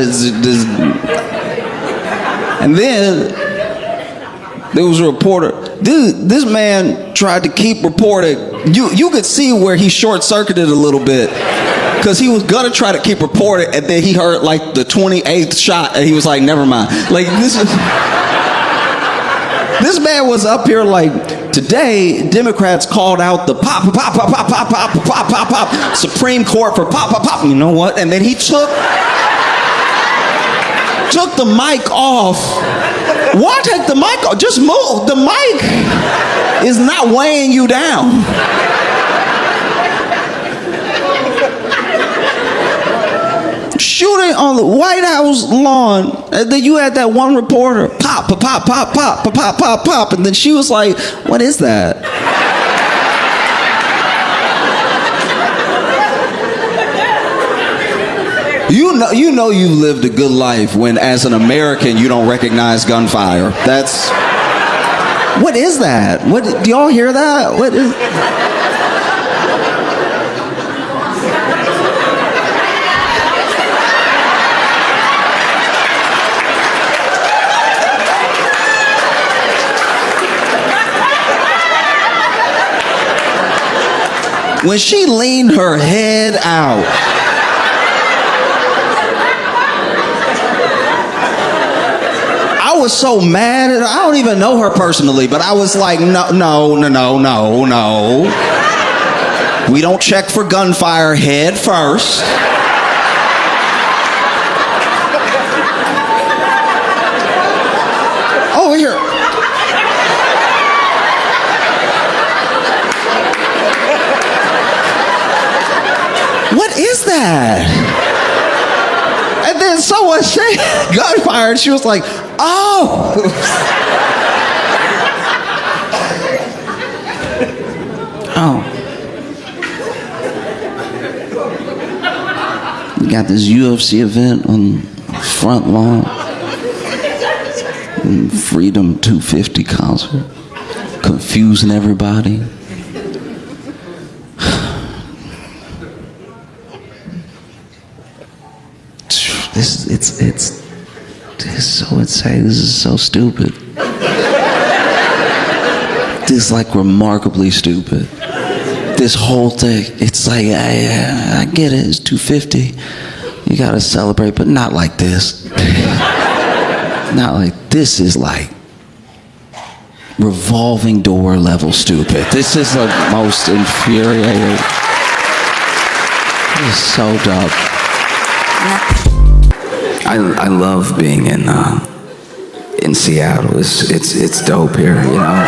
And then there was a reporter. This man tried to keep reporting. You could see where he short-circuited a little bit, because he was gonna try to keep reporting, and then he heard like the 28th shot, and he was like, never mind. Like this man was up here like, today Democrats called out the pop Supreme Court for pop. You know what? And then he took the mic off. Why take the mic off? Just move. The mic is not weighing you down. Shooting on the White House lawn, and then you had that one reporter, pop, and then she was like, what is that? You know you lived a good life when, as an American, you don't recognize gunfire. What is that? Do y'all hear that? What is? When she leaned her head out, I was so mad. I don't even know her personally, but I was like, no. We don't check for gunfire head first. Over here. was saying gunfire, and she was like, oh. Oh. You got this UFC event on the front lawn. Freedom 250 concert. Confusing everybody. It's so insane. This is so stupid. This is like remarkably stupid. This whole thing, it's like, I get it, it's 250. You gotta celebrate, but not like this. Not like, this is like revolving door level stupid. This is the most infuriating. This is so dumb. I love being in Seattle. It's dope here, you know.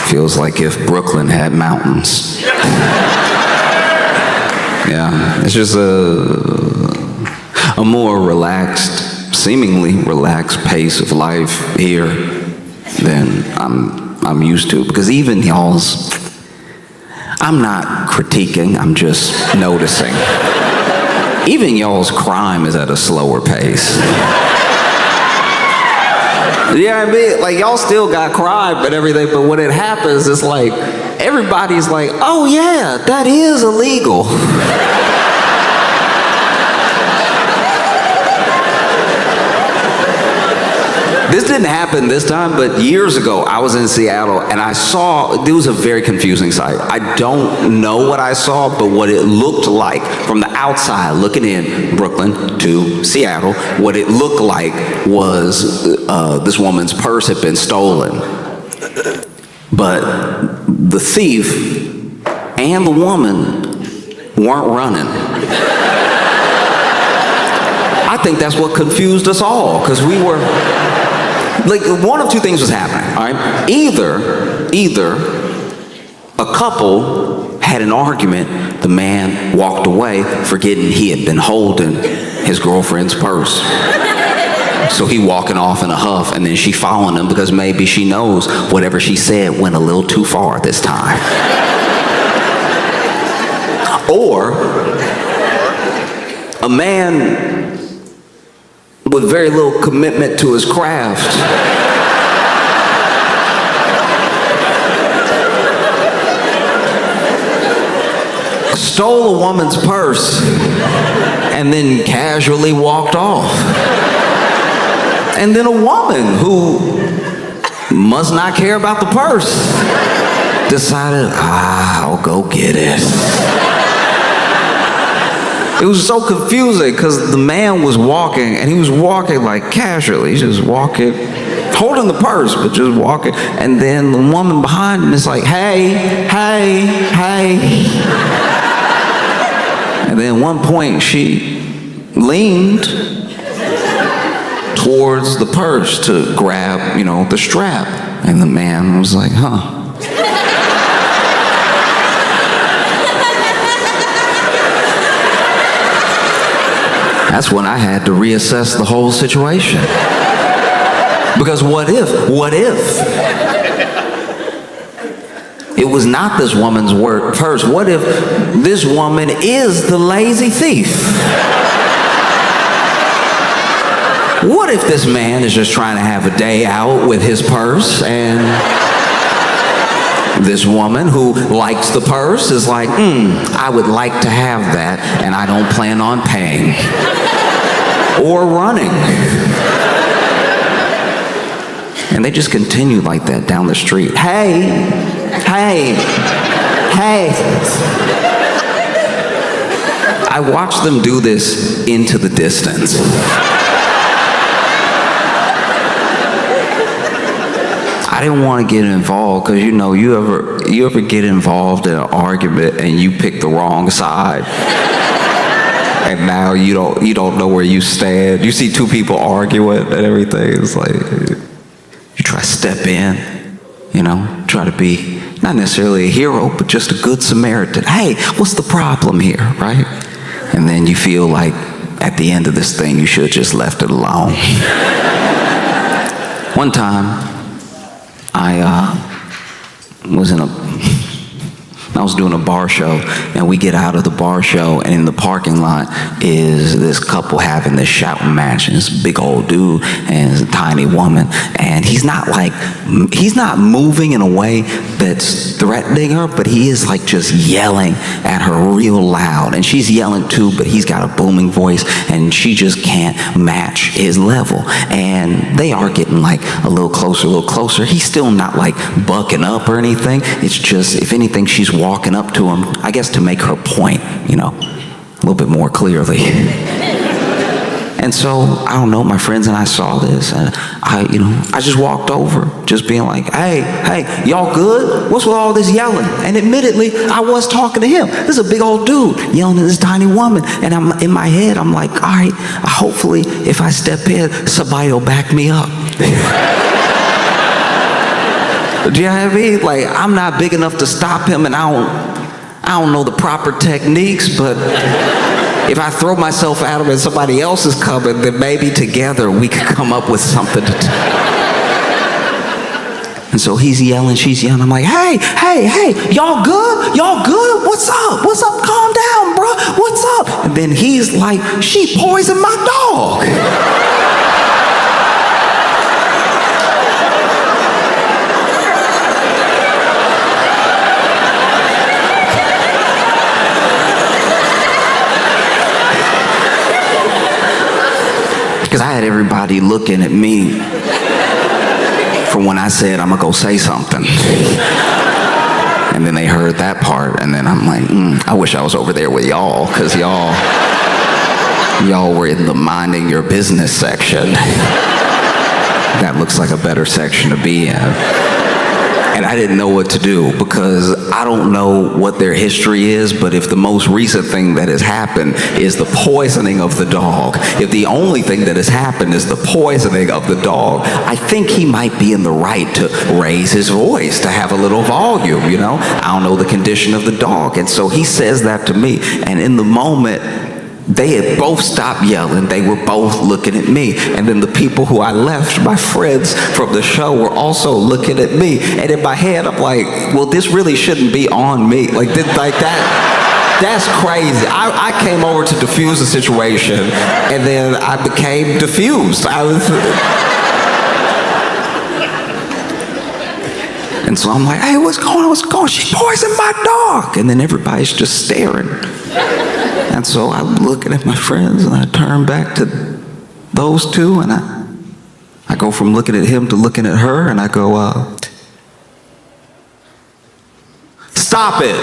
Feels like if Brooklyn had mountains. Yeah, it's just a more relaxed, seemingly relaxed pace of life here than I'm used to. Because even y'all's, I'm not critiquing, I'm just noticing. Even y'all's crime is at a slower pace. Yeah, I mean, like y'all still got crime and everything, but when it happens, it's like everybody's like, oh yeah, that is illegal. This didn't happen this time, but years ago, I was in Seattle and I saw, it was a very confusing sight. I don't know what I saw, but what it looked like from the outside, looking in Brooklyn to Seattle, what it looked like was this woman's purse had been stolen. But the thief and the woman weren't running. I think that's what confused us all, because we were, like, one of two things was happening, all right? Either a couple had an argument, the man walked away forgetting he had been holding his girlfriend's purse. So he walking off in a huff, and then she following him because maybe she knows whatever she said went a little too far this time. Or a man with very little commitment to his craft stole a woman's purse and then casually walked off. And then a woman who must not care about the purse decided, I'll go get it. It was so confusing because the man was walking, and he was walking like casually. He's just walking, holding the purse, but just walking. And then the woman behind him is like, hey. And then at one point she leaned towards the purse to grab, the strap. And the man was like, huh. That's when I had to reassess the whole situation. Because what if it was not this woman's purse? What if this woman is the lazy thief? What if this man is just trying to have a day out with his purse, and this woman who likes the purse is like, I would like to have that, and I don't plan on paying or running. And they just continue like that down the street. Hey. I watched them do this into the distance. I didn't want to get involved because you ever get involved in an argument and you pick the wrong side, and now you don't know where you stand. You see two people arguing and everything. It's like you try to step in, try to be not necessarily a hero, but just a good Samaritan. Hey, what's the problem here, right? and then you feel like at the end of this thing you should have just left it alone. One time, I was doing a bar show, and we get out of the bar show, and in the parking lot is this couple having this shouting match, and this big old dude and this tiny woman, and he's not moving in a way that's threatening her, but he is like just yelling at her real loud, and she's yelling too, but he's got a booming voice, and she just can't match his level, and they are getting like a little closer. He's still not like bucking up or anything. It's just, if anything, she's walking up to him, I guess to make her point, a little bit more clearly. And so, I don't know, my friends and I saw this, and I just walked over, just being like, hey, y'all good? What's with all this yelling? And admittedly, I was talking to him. This is a big old dude yelling at this tiny woman, and I'm in my head, I'm like, all right, hopefully, if I step in, somebody will back me up. Do you know what I mean? Like, I'm not big enough to stop him, and I don't know the proper techniques, but if I throw myself at him and somebody else is coming, then maybe together we could come up with something to do. And so he's yelling, she's yelling. I'm like, hey, y'all good? Y'all good? What's up? What's up? Calm down, bro. What's up? And then he's like, she poisoned my dog. Because I had everybody looking at me for when I said I'm gonna go say something. And then they heard that part, and then I'm like, I wish I was over there with y'all, because y'all were in the minding your business section. That looks like a better section to be in. And I didn't know what to do, because I don't know what their history is, but if the most recent thing that has happened is the poisoning of the dog, if the only thing that has happened is the poisoning of the dog, I think he might be in the right to raise his voice, to have a little volume, I don't know the condition of the dog. And so he says that to me, and in the moment, they had both stopped yelling. They were both looking at me. And then the people who I left, my friends from the show, were also looking at me. And in my head, I'm like, well, this really shouldn't be on me. Like that. That's crazy. I came over to diffuse the situation, and then I became diffused. And so I'm like, hey, what's going on? She poisoned my dog. And then everybody's just staring. And so I'm looking at my friends, and I turn back to those two, and I go from looking at him to looking at her, and I go, stop it.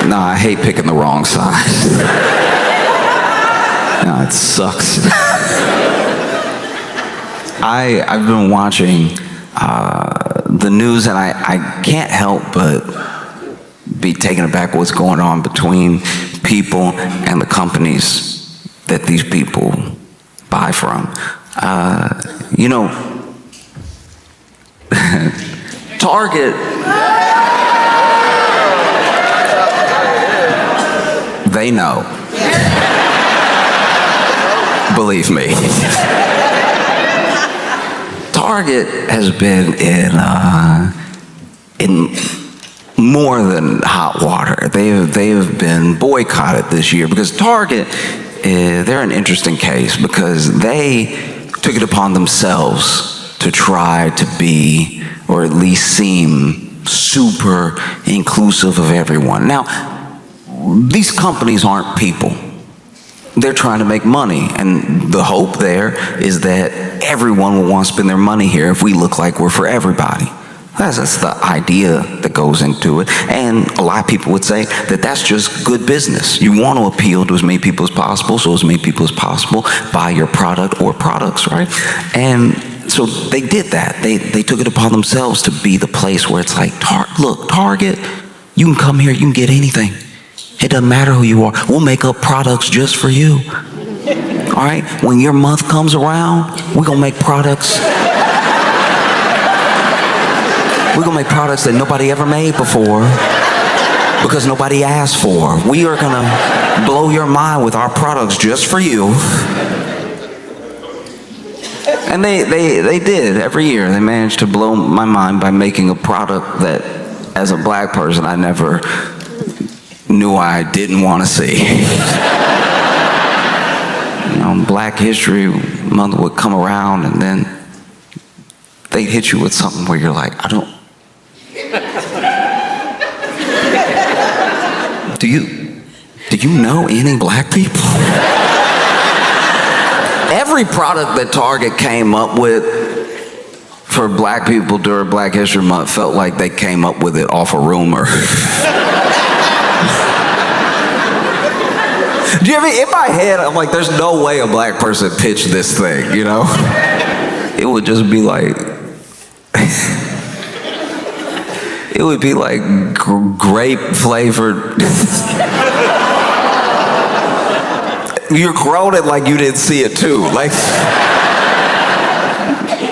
Nah, I hate picking the wrong side. No, it sucks. I've been watching the news, and I can't help but be taken aback what's going on between people and the companies that these people buy from. Target, they know. Believe me. Target has been in more than hot water. They have been boycotted this year because Target, they're an interesting case because they took it upon themselves to try to be, or at least seem, super inclusive of everyone. Now, these companies aren't people. They're trying to make money, and the hope there is that everyone will want to spend their money here if we look like we're for everybody. That's the idea that goes into it, and a lot of people would say that that's just good business. You want to appeal to as many people as possible, so as many people as possible buy your product or products, right? And so they did that. They took it upon themselves to be the place where it's like, look, Target, you can come here, you can get anything. It doesn't matter who you are. We'll make up products just for you. All right? When your month comes around, we're going to make products We're gonna make products that nobody ever made before because nobody asked for. We are gonna blow your mind with our products just for you. And they did every year. They managed to blow my mind by making a product that, as a black person, I never knew I didn't want to see. You know, Black History Month would come around, and then they'd hit you with something where you're like, do you know any black people? Every product that Target came up with for black people during Black History Month felt like they came up with it off a rumor. Do you ever, in my head, I'm like, there's no way a black person pitched this thing, you know? It would just be like, it would be like grape flavored. You're groaning like you didn't see it too. Like,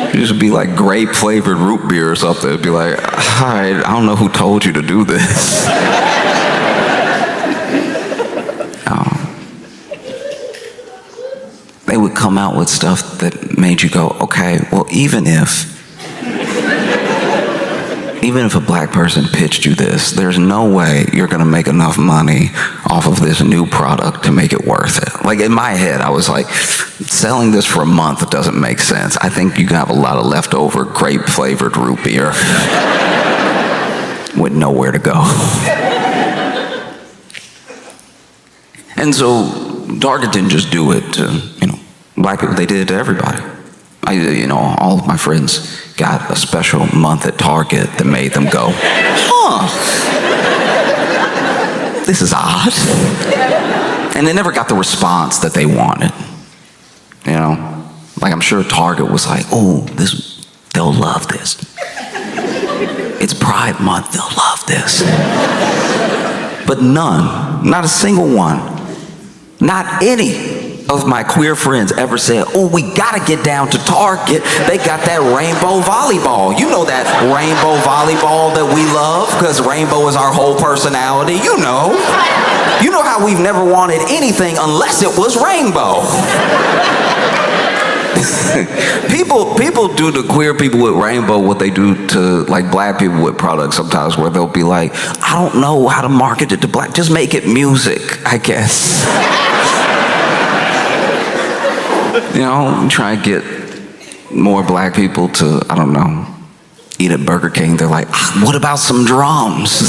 it just be like grape flavored root beer or something. It'd be like, all right, I don't know who told you to do this. They would come out with stuff that made you go, okay, well, even if a black person pitched you this, there's no way you're gonna make enough money off of this new product to make it worth it. Like, in my head, I was like, selling this for a month doesn't make sense. I think you can have a lot of leftover grape flavored root beer with nowhere to go. And so Target didn't just do it to, black people, they did it to everybody. All of my friends got a special month at Target that made them go, this is odd. And they never got the response that they wanted. Like, I'm sure Target was like, they'll love this. It's Pride Month, they'll love this. But none, not a single one, not any of my queer friends ever said, we gotta get down to Target. They got that rainbow volleyball. You know that rainbow volleyball that we love, because rainbow is our whole personality. You know how we've never wanted anything unless it was rainbow. People do to queer people with rainbow what they do to like black people with products sometimes, where they'll be like, I don't know how to market it to black, just make it music, I guess. Try to get more black people to, I don't know, eat at Burger King. They're like, what about some drums?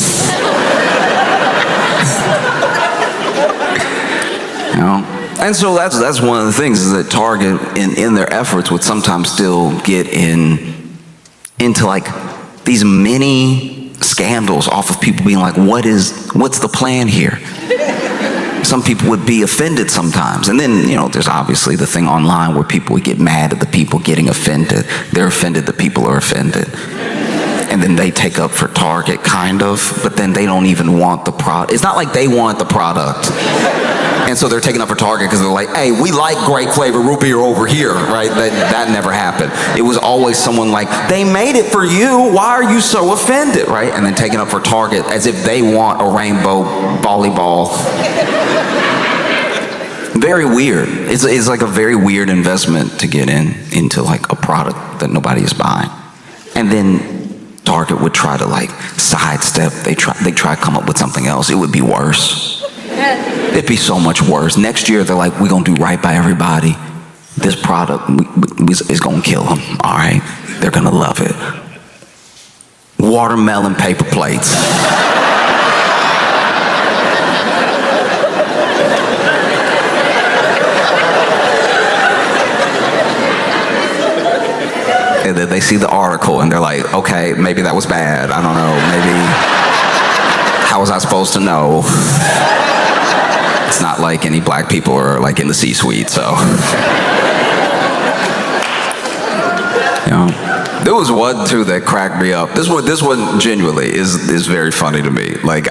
And so that's one of the things, is that Target, in their efforts, would sometimes still get into like these mini scandals off of people being like, what's the plan here? Some people would be offended sometimes. And then, there's obviously the thing online where people would get mad at the people getting offended. They're offended, the people are offended. And then they take up for Target, kind of, but then they don't even want the product. It's not like they want the product. And so they're taking up for Target because they're like, hey, we like grape flavor root beer over here, right? That never happened. It was always someone like, they made it for you, why are you so offended, right? And then taking up for Target as if they want a rainbow volleyball. Very weird. It's like a very weird investment to get into like a product that nobody is buying. And then Target would try to like sidestep. They try to come up with something else. It would be worse. It'd be so much worse. Next year, they're like, we're going to do right by everybody. This product is going to kill them, all right? They're going to love it. Watermelon paper plates. And then they see the article, and they're like, okay, maybe that was bad. I don't know, maybe, how was I supposed to know? It's not like any black people are like in the C-suite, so. There was one too that cracked me up. This one genuinely is very funny to me. Like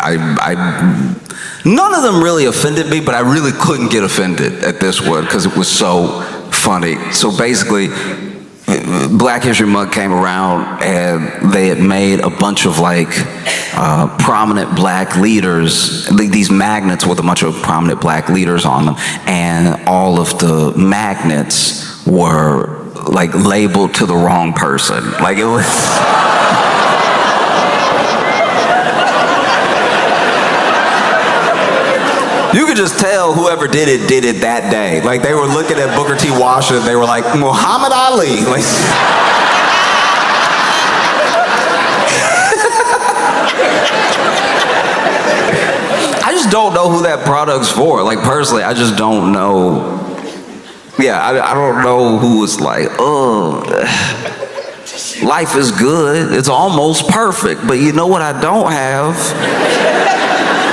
none of them really offended me, but I really couldn't get offended at this one because it was so funny. So basically, Black History Month came around and they had made a bunch of like prominent black leaders, these magnets with a bunch of prominent black leaders on them, and all of the magnets were like labeled to the wrong person. Like it was you could just tell whoever did it that day. Like they were looking at Booker T. Washington, they were like, Muhammad Ali. Like, I just don't know who that product's for. Like personally, I just don't know. Yeah, I don't know who was like, life is good, it's almost perfect, but you know what I don't have?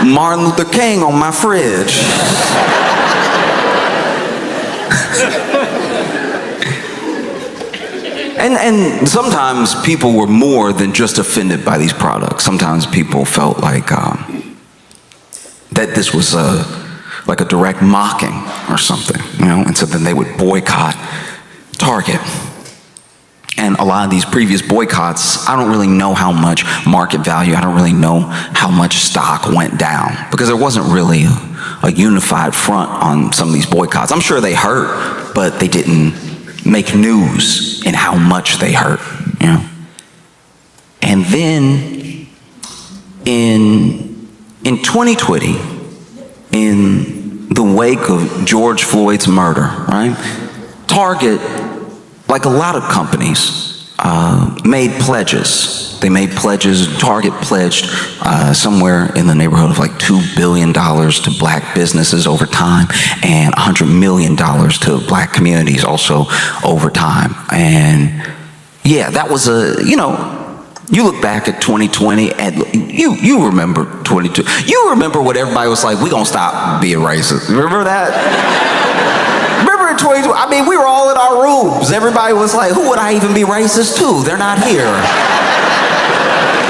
Martin Luther King on my fridge. and sometimes people were more than just offended by these products. Sometimes people felt like that this was like a direct mocking or something, you know, and so then they would boycott Target. And a lot of these previous boycotts, I don't really know how much market value, I don't really know how much stock went down, because there wasn't really a unified front on some of these boycotts. I'm sure they hurt, but they didn't make news in how much they hurt, you know. And then in 2020, in the wake of George Floyd's murder, right, Target, like a lot of companies, made pledges. They made pledges. Target pledged somewhere in the neighborhood of like $2 billion to black businesses over time, and $100 million to black communities also over time. And yeah, that was you know, you look back at 2020 and you remember 22. You remember what everybody was like, we gonna stop being racist. Remember that? Remember in 2020, I mean, we were all in our rooms. Everybody was like, who would I even be racist to? They're not here.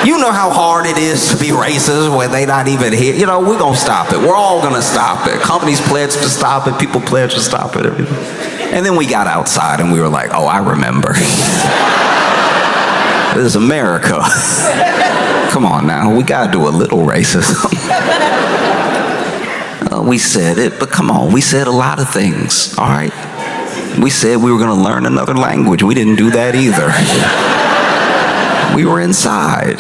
You know how hard it is to be racist when they not even here. You know, we're gonna stop it. We're all gonna stop it. Companies pledged to stop it. People pledged to stop it. Everything. And then we got outside and we were like, oh, I remember. This is America. Come on now, we gotta do a little racism. We said it, but come on, we said a lot of things, all right? We said we were gonna learn another language. We didn't do that either. We were inside.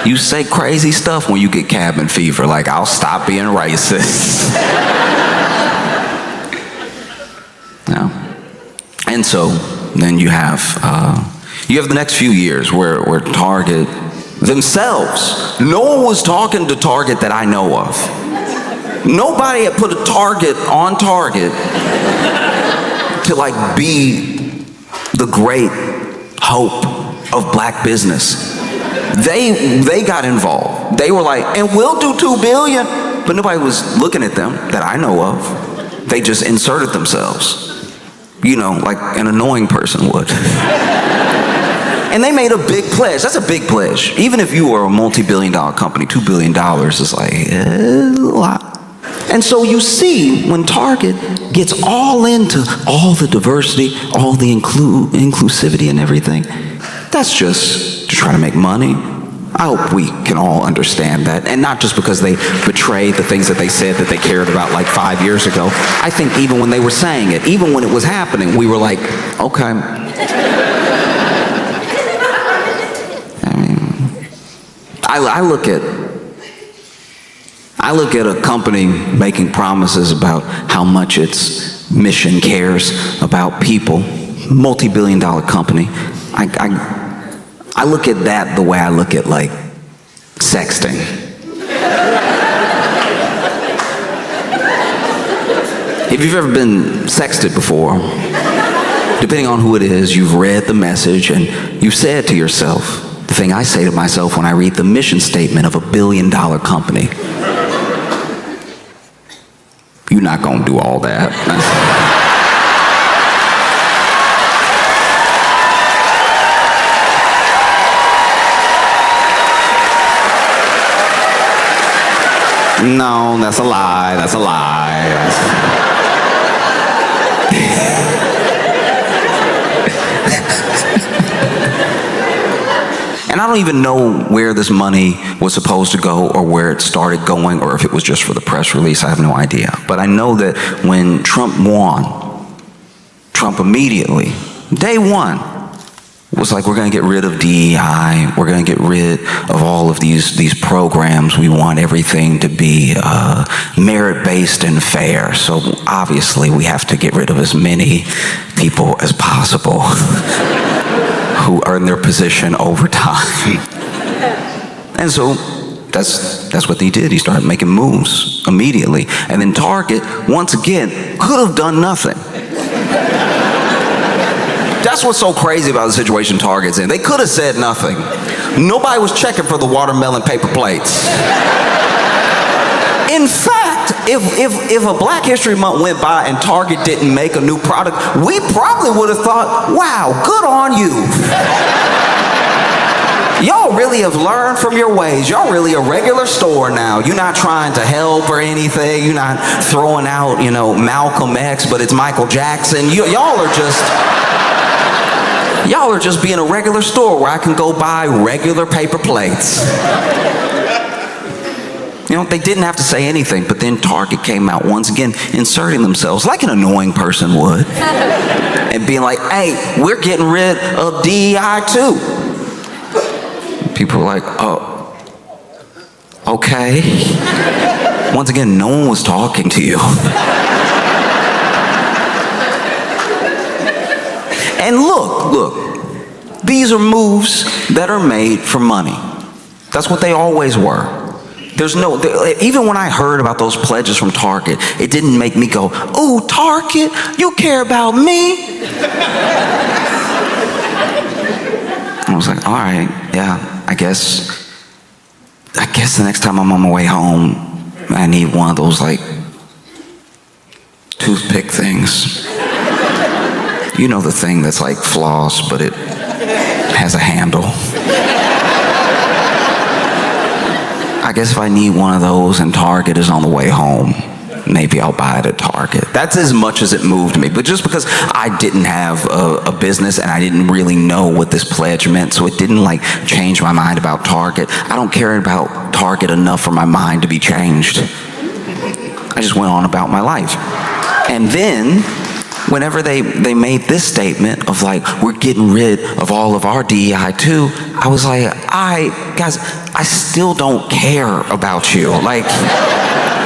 You say crazy stuff when you get cabin fever, like, I'll stop being racist. No. And so, then you have the next few years where Target themselves, no one was talking to Target that I know of. Nobody had put a target on Target to like be the great hope of black business. They got involved. They were like, and we'll do $2 billion, but nobody was looking at them that I know of. They just inserted themselves. You know, like an annoying person would. And they made a big pledge. That's a big pledge. Even if you were a multi-billion-dollar company, $2 billion is like a lot. And so you see, when Target gets all into all the diversity, all the inclusivity and everything, that's just to try to make money. I hope we can all understand that, and not just because they betrayed the things that they said that they cared about like 5 years ago. I think even when they were saying it, even when it was happening, we were like, okay. I mean, I look at a company making promises about how much its mission cares about people, multi-billion-dollar company. I look at that the way I look at, like, sexting. If you've ever been sexted before, depending on who it is, you've read the message and you've said to yourself, the thing I say to myself when I read the mission statement of a billion-dollar company, you're not gonna do all that. No, that's a lie, that's a lie. And I don't even know where this money was supposed to go or where it started going or if it was just for the press release. I have no idea. But I know that when Trump won, Trump immediately, day one, was like, we're going to get rid of DEI. We're going to get rid of all of these programs. We want everything to be merit-based and fair. So obviously we have to get rid of as many people as possible who earn their position over time. And so that's what he did. He started making moves immediately. And then Target, once again, could have done nothing. That's what's so crazy about the situation Target's in. They could have said nothing. Nobody was checking for the watermelon paper plates. In fact, if a Black History Month went by and Target didn't make a new product, we probably would have thought, wow, good on you. Y'all really have learned from your ways. Y'all really a regular store now. You're not trying to help or anything. You're not throwing out, Malcolm X, but it's Michael Jackson. Y'all are just being a regular store where I can go buy regular paper plates. They didn't have to say anything, but then Target came out once again, inserting themselves like an annoying person would, and being like, hey, we're getting rid of DEI too. People were like, oh, okay. Once again, no one was talking to you. And look, these are moves that are made for money. That's what they always were. Even when I heard about those pledges from Target, it didn't make me go, oh, Target, you care about me? I was like, all right, yeah, I guess the next time I'm on my way home, I need one of those, toothpick things. The thing that's like floss, but it has a handle. I guess if I need one of those and Target is on the way home, maybe I'll buy it at Target. That's as much as it moved me. But just because I didn't have a business and I didn't really know what this pledge meant, so it didn't change my mind about Target. I don't care about Target enough for my mind to be changed. I just went on about my life. And then, whenever they made this statement of we're getting rid of all of our DEI too, I was like, guys, I still don't care about you.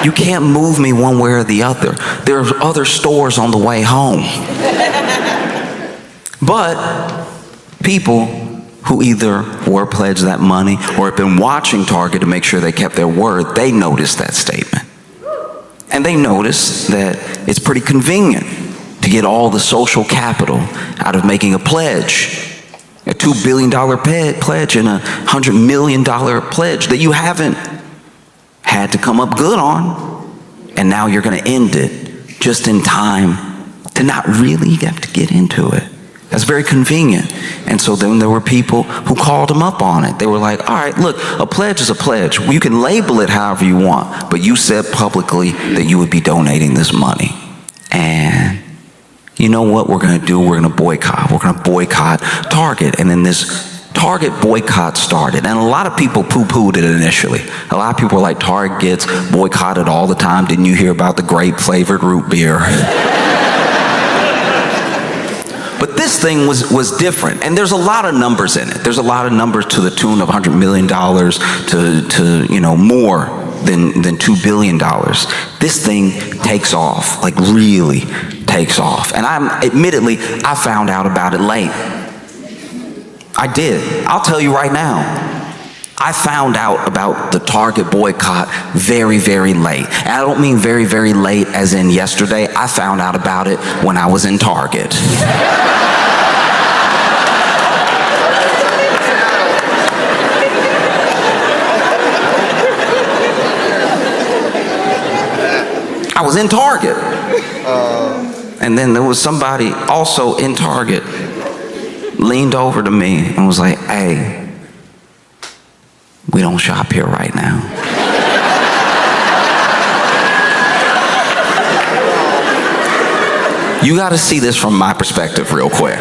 You can't move me one way or the other. There's other stores on the way home. But people who either were pledged that money or have been watching Target to make sure they kept their word, they noticed that statement. And they noticed that it's pretty convenient to get all the social capital out of making a pledge, a $2 billion pledge and a $100 million pledge that you haven't had to come up good on, and now you're going to end it just in time to not really have to get into it. That's very convenient. And so then there were people who called him up on it. They were like, all right, look, a pledge is a pledge. You can label it however you want, but you said publicly that you would be donating this money. And you know what we're going to do? We're going to boycott. We're going to boycott Target. And then this Target boycott started. And a lot of people poo-pooed it initially. A lot of people were like, Target gets boycotted all the time. Didn't you hear about the grape-flavored root beer? But this thing was different. And there's a lot of numbers in it. There's a lot of numbers to the tune of $100 million to more than $2 billion. This thing takes off, really takes off. And admittedly, I found out about it late. I did. I'll tell you right now, I found out about the Target boycott very, very late. And I don't mean very, very late as in yesterday. I found out about it when I was in Target. I was in Target. And then there was somebody also in Target leaned over to me and was like, hey, we don't shop here right now. You got to see this from my perspective real quick.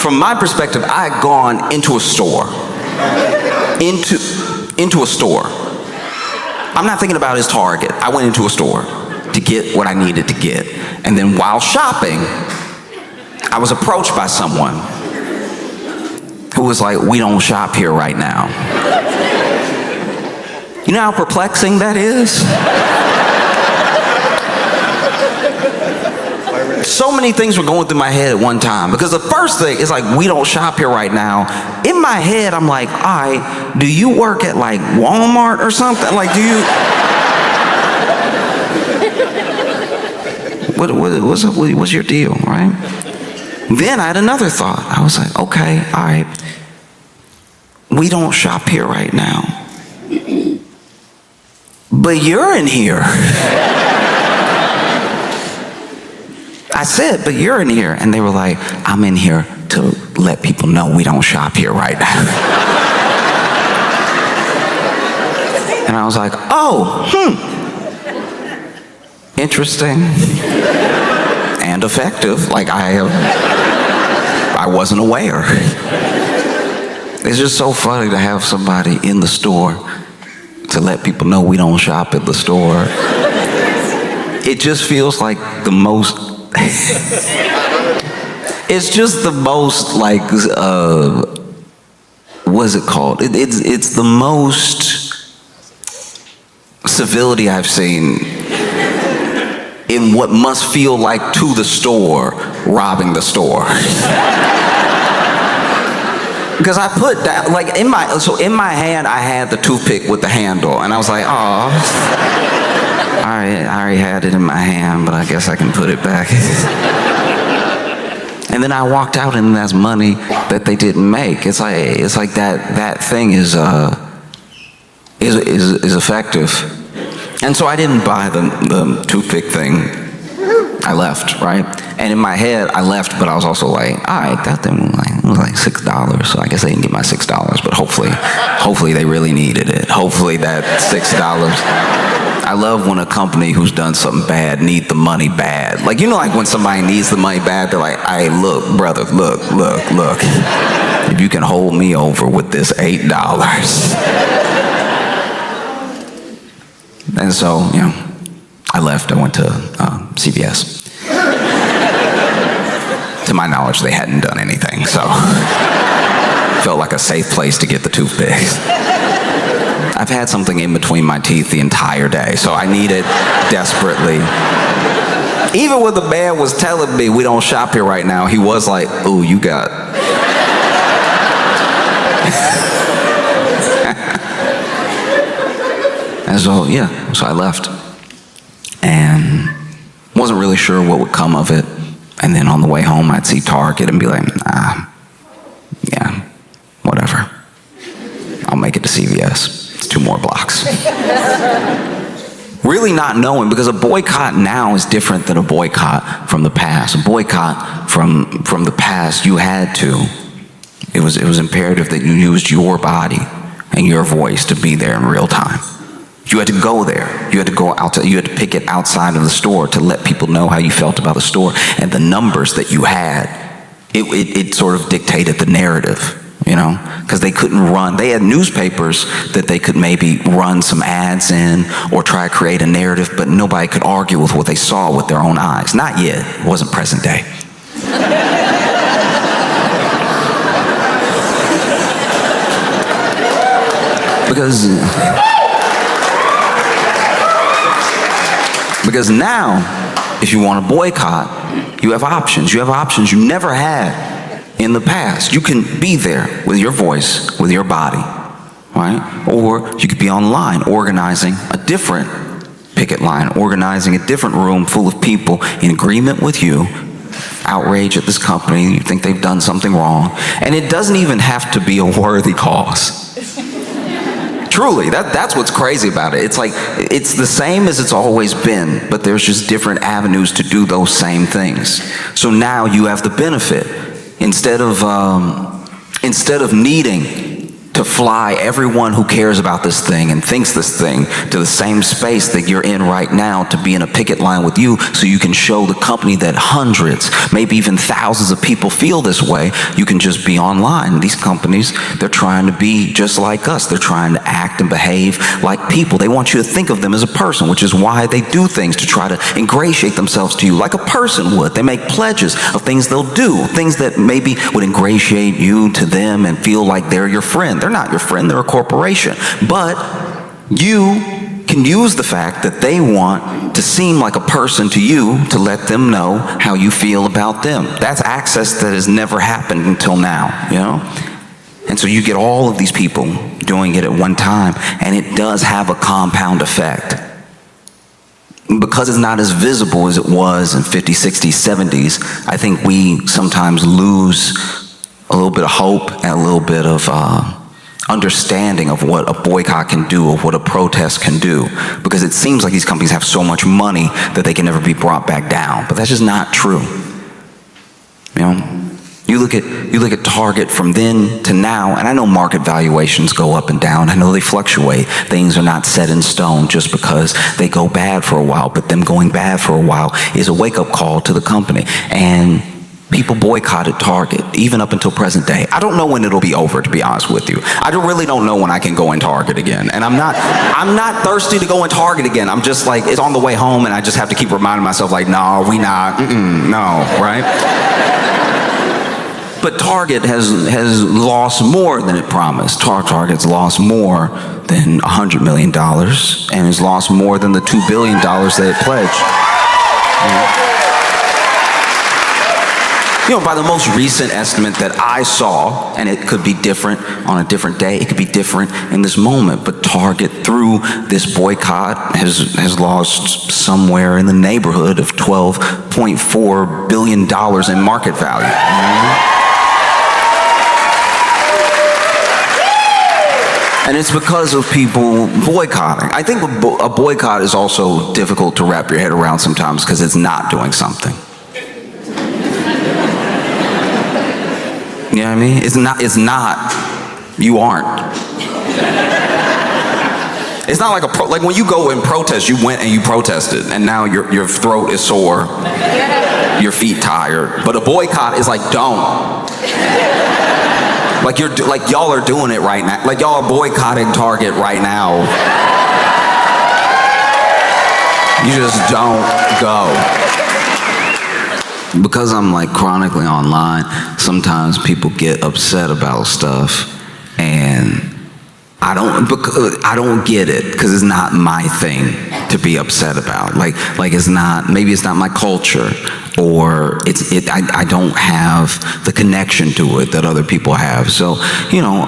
from my perspective, I had gone into a store. Into a store. I'm not thinking about his Target. I went into a store to get what I needed to get. And then while shopping, I was approached by someone who was like, we don't shop here right now. You know how perplexing that is? So many things were going through my head at one time, because the first thing is like, we don't shop here right now. In my head, I'm like, all right, do you work at like Walmart or something? Like, do you? What's your deal, right? Then I had another thought. I was like, okay, all right, we don't shop here right now. But you're in here. I said, but you're in here. And they were like, I'm in here to let people know we don't shop here right now. And I was like, oh, interesting and effective. Like I wasn't aware. It's just so funny to have somebody in the store to let people know we don't shop at the store. It just feels like the most, it's just the most like, what is it called? It's the most civility I've seen in what must feel like to the store, robbing the store. Because I put that, like in my hand I had the toothpick with the handle, and I was like, oh, I already had it in my hand, but I guess I can put it back. And then I walked out, and that's money that they didn't make. It's like that thing is effective. And so I didn't buy the toothpick thing. I left, right? And in my head, I left, but I was also like, all right, that thing was like $6, so I guess they didn't get my $6, but hopefully they really needed it. Hopefully that $6. I love when a company who's done something bad need the money bad. Like, you know, like when somebody needs the money bad, they're like, hey, look, brother, look. If you can hold me over with this $8. And so, you know, I left. I went to CVS. To my knowledge, they hadn't done anything, so felt like a safe place to get the toothpicks. I've had something in between my teeth the entire day, so I need it desperately. Even when the man was telling me we don't shop here right now, he was like, ooh, you got... And so, yeah, so I left. And wasn't really sure what would come of it. And then on the way home, I'd see Target and be like, yeah, whatever. I'll make it to CVS. It's 2 more blocks. Really not knowing, because a boycott now is different than a boycott from the past. A boycott from the past, you had to. It was imperative that you used your body and your voice to be there in real time. You had to go there. You had to go out. You had to pick it outside of the store to let people know how you felt about the store. And the numbers that you had, it sort of dictated the narrative, you know, because they couldn't run. They had newspapers that they could maybe run some ads in or try to create a narrative, but nobody could argue with what they saw with their own eyes. Not yet. It wasn't present day. Because now, if you want to boycott, you have options. You have options you never had in the past. You can be there with your voice, with your body, right? Or you could be online organizing a different picket line, organizing a different room full of people in agreement with you, outrage at this company, you think they've done something wrong. And it doesn't even have to be a worthy cause. Truly, that's what's crazy about it. It's like, it's the same as it's always been, but there's just different avenues to do those same things. So now you have the benefit. Instead of needing to fly everyone who cares about this thing and thinks this thing to the same space that you're in right now, to be in a picket line with you so you can show the company that hundreds, maybe even thousands of people feel this way. You can just be online. These companies, they're trying to be just like us. They're trying to act and behave like people. They want you to think of them as a person, which is why they do things to try to ingratiate themselves to you like a person would. They make pledges of things they'll do, things that maybe would ingratiate you to them and feel like they're your friend. They're not your friend, they're a corporation. But you can use the fact that they want to seem like a person to you to let them know how you feel about them. That's access that has never happened until now, you know? And so you get all of these people doing it at one time, and it does have a compound effect. Because it's not as visible as it was in 50s, 60s, 70s, I think we sometimes lose a little bit of hope and a little bit of understanding of what a boycott can do, of what a protest can do, because it seems like these companies have so much money that they can never be brought back down. But that's just not true. You know, you look at Target from then to now, and I know market valuations go up and down. I know they fluctuate. Things are not set in stone just because they go bad for a while. But them going bad for a while is a wake-up call to the company. And people boycotted Target, even up until present day. I don't know when it'll be over, to be honest with you. I really don't know when I can go in Target again. And I'm not thirsty to go in Target again. I'm just like, it's on the way home, and I just have to keep reminding myself, like, no, we not, no, right? But Target has lost more than it promised. Target's lost more than $100 million, and has lost more than the $2 billion that it pledged. You know, by the most recent estimate that I saw, and it could be different on a different day, it could be different in this moment, but Target, through this boycott, has lost somewhere in the neighborhood of $12.4 billion in market value. And it's because of people boycotting. I think a boycott is also difficult to wrap your head around sometimes because it's not doing something. You know what I mean? It's not, you aren't. It's not like like when you go and protest, you went and you protested, and now your throat is sore, your feet tired. But a boycott is like, don't. Like y'all are doing it right now. Like y'all are boycotting Target right now. You just don't go. Because I'm like chronically online, sometimes people get upset about stuff, and I don't get it, because it's not my thing to be upset about. Like it's not, maybe it's not my culture, or I don't have the connection to it that other people have. So, you know,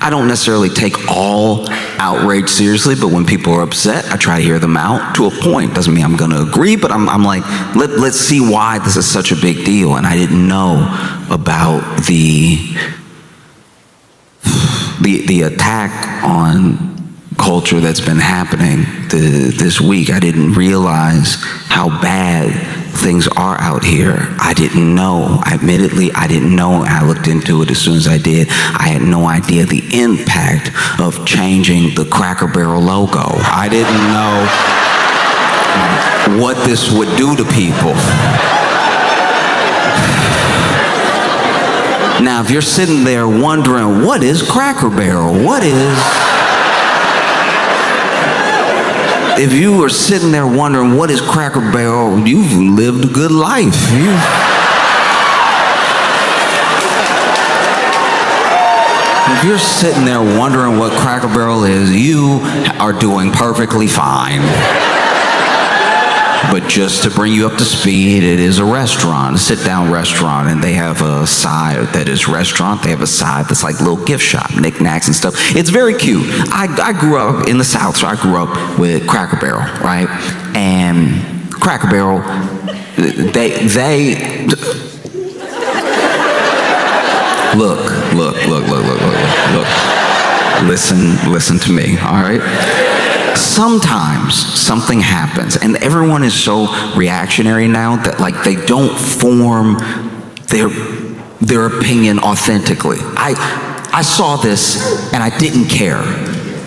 I don't necessarily take all outrage seriously, but when people are upset, I try to hear them out to a point. Doesn't mean I'm going to agree, but I'm like, let's see why this is such a big deal. And I didn't know about the attack on culture that's been happening this week. I didn't realize how bad things are out here. I didn't know. Admittedly, I didn't know. I looked into it as soon as I did. I had no idea the impact of changing the Cracker Barrel logo. I didn't know what this would do to people. Now, if you're sitting there wondering, what is Cracker Barrel? If you were sitting there wondering, what is Cracker Barrel? You've lived a good life. If you're sitting there wondering what Cracker Barrel is, you are doing perfectly fine. But just to bring you up to speed, it is a restaurant, a sit-down restaurant, and they have a side that is restaurant. They have a side that's like little gift shop, knickknacks and stuff. It's very cute. I grew up in the South, so I grew up with Cracker Barrel, right? And Cracker Barrel, they look. Listen to me, all right? Sometimes something happens, and everyone is so reactionary now that like they don't form their opinion authentically. I saw this and I didn't care.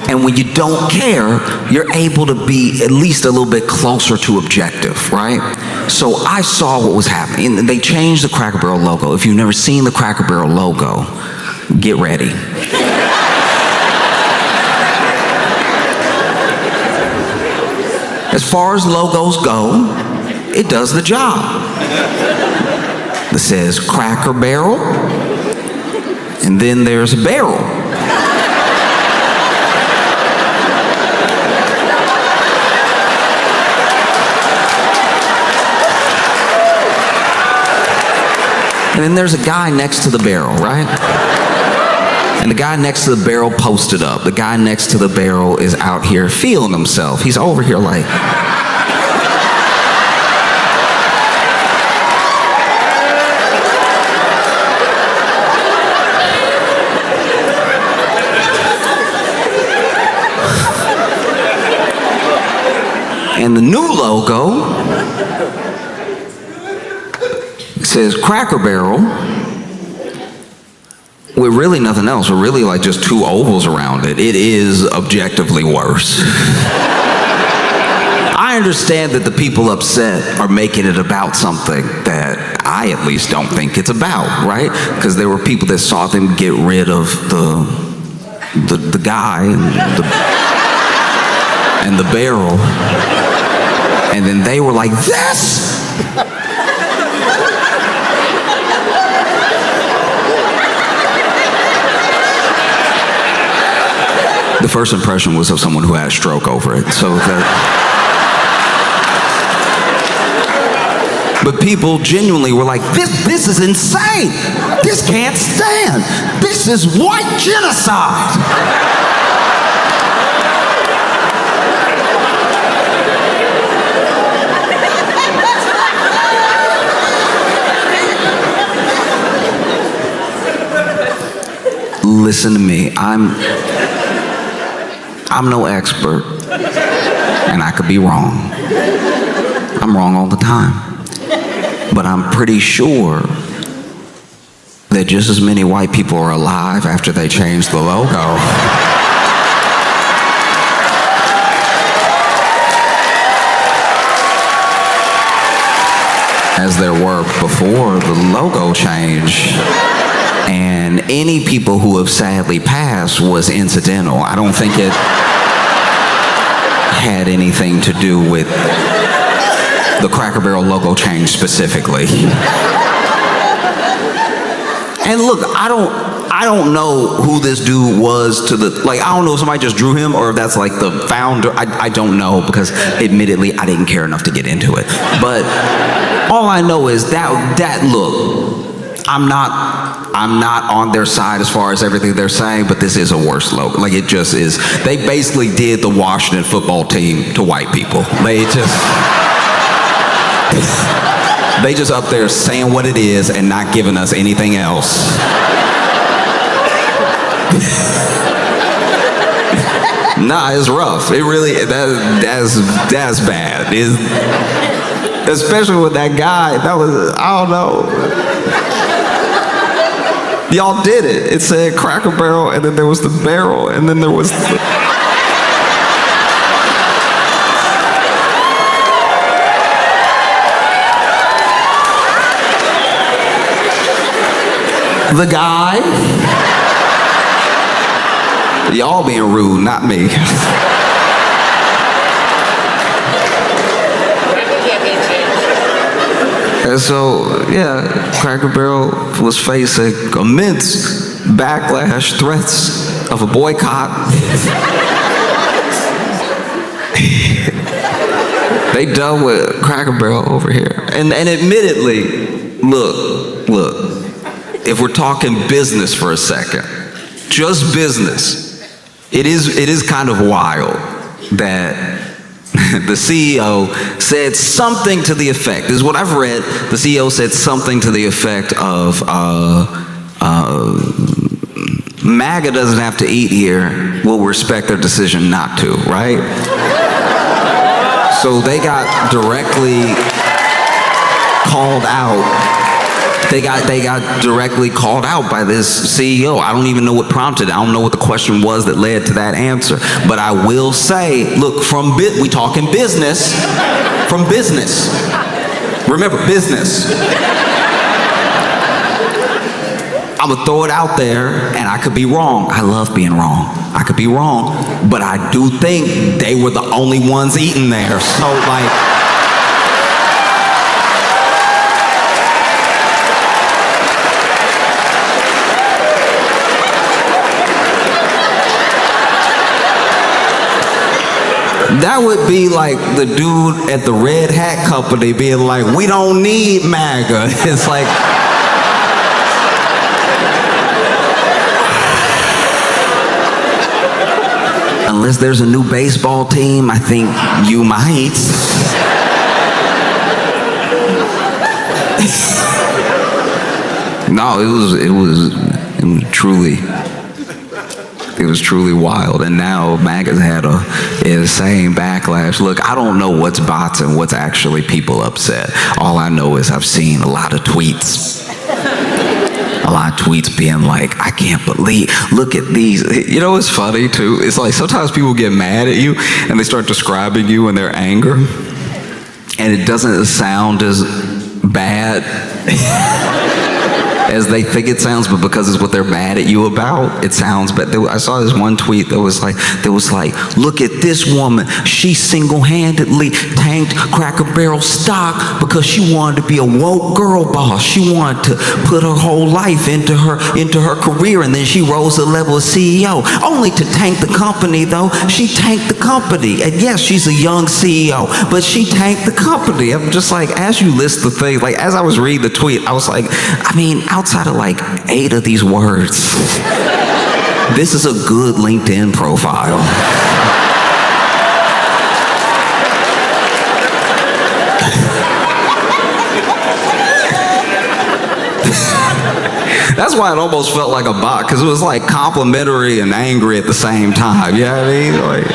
And when you don't care, you're able to be at least a little bit closer to objective, right? So I saw what was happening. And they changed the Cracker Barrel logo. If you've never seen the Cracker Barrel logo, get ready. As far as logos go, it does the job. It says Cracker Barrel, and then there's a barrel. And then there's a guy next to the barrel, right? And the guy next to the barrel posted up. The guy next to the barrel is out here feeling himself. He's over here like... And the new logo says Cracker Barrel with really nothing else, or really like just two ovals around it. It is objectively worse. I understand that the people upset are making it about something that I at least don't think it's about, right? Because there were people that saw them get rid of the guy and the barrel, and then they were like, this! The first impression was of someone who had a stroke over it. So but people genuinely were like, this is insane. This can't stand. This is white genocide. Listen to me. I'm no expert, and I could be wrong. I'm wrong all the time. But I'm pretty sure that just as many white people are alive after they changed the logo as there were before the logo change. And any people who have sadly passed was incidental. I don't think it had anything to do with the Cracker Barrel logo change specifically. And look, I don't know who this dude was to the, like, I don't know if somebody just drew him or if that's like the founder. I don't know, because admittedly I didn't care enough to get into it. But all I know is that look, I'm not on their side as far as everything they're saying, but this is a worse logo. Like, it just is. They basically did the Washington football team to white people. They just up there saying what it is and not giving us anything else. Nah, it's rough. It really, that's bad. Especially with that guy, that was, I don't know. Y'all did it. It said Cracker Barrel, and then there was the barrel, and then there was the guy. Y'all being rude, not me. And so, yeah, Cracker Barrel was facing immense backlash, threats of a boycott. They done with Cracker Barrel over here. And admittedly, look, if we're talking business for a second, just business, it is kind of wild that the CEO said something to the effect, this is what I've read, the CEO said something to the effect of, MAGA doesn't have to eat here, we'll respect their decision not to, right? So they got directly called out They got directly called out by this CEO. I don't even know what prompted it. I don't know what the question was that led to that answer. But I will say, look, we talking business. From business. Remember, business. I'm gonna throw it out there, and I could be wrong. I love being wrong. I could be wrong, but I do think they were the only ones eating there. So, like, that would be like the dude at the Red Hat Company being like, we don't need MAGA. It's like, unless there's a new baseball team, I think you might. No, it was truly wild. And now MAGA's had a insane backlash. Look, I don't know what's bots and what's actually people upset. All I know is I've seen a lot of tweets. A lot of tweets being like, I can't believe, look at these. You know what's funny too? It's like sometimes people get mad at you and they start describing you in their anger. And it doesn't sound as bad as they think it sounds, but because it's what they're mad at you about, it sounds bad. I saw this one tweet that was like, look at this woman. She single-handedly tanked Cracker Barrel stock because she wanted to be a woke girl boss. She wanted to put her whole life into her career, and then she rose to the level of CEO, only to tank the company, though. She tanked the company. And yes, she's a young CEO, but she tanked the company. I'm just like, as you list the things, like as I was reading the tweet, I was like, I mean, outside of like 8 of these words, this is a good LinkedIn profile. That's why it almost felt like a bot, because it was like complimentary and angry at the same time. You know what I mean? Like,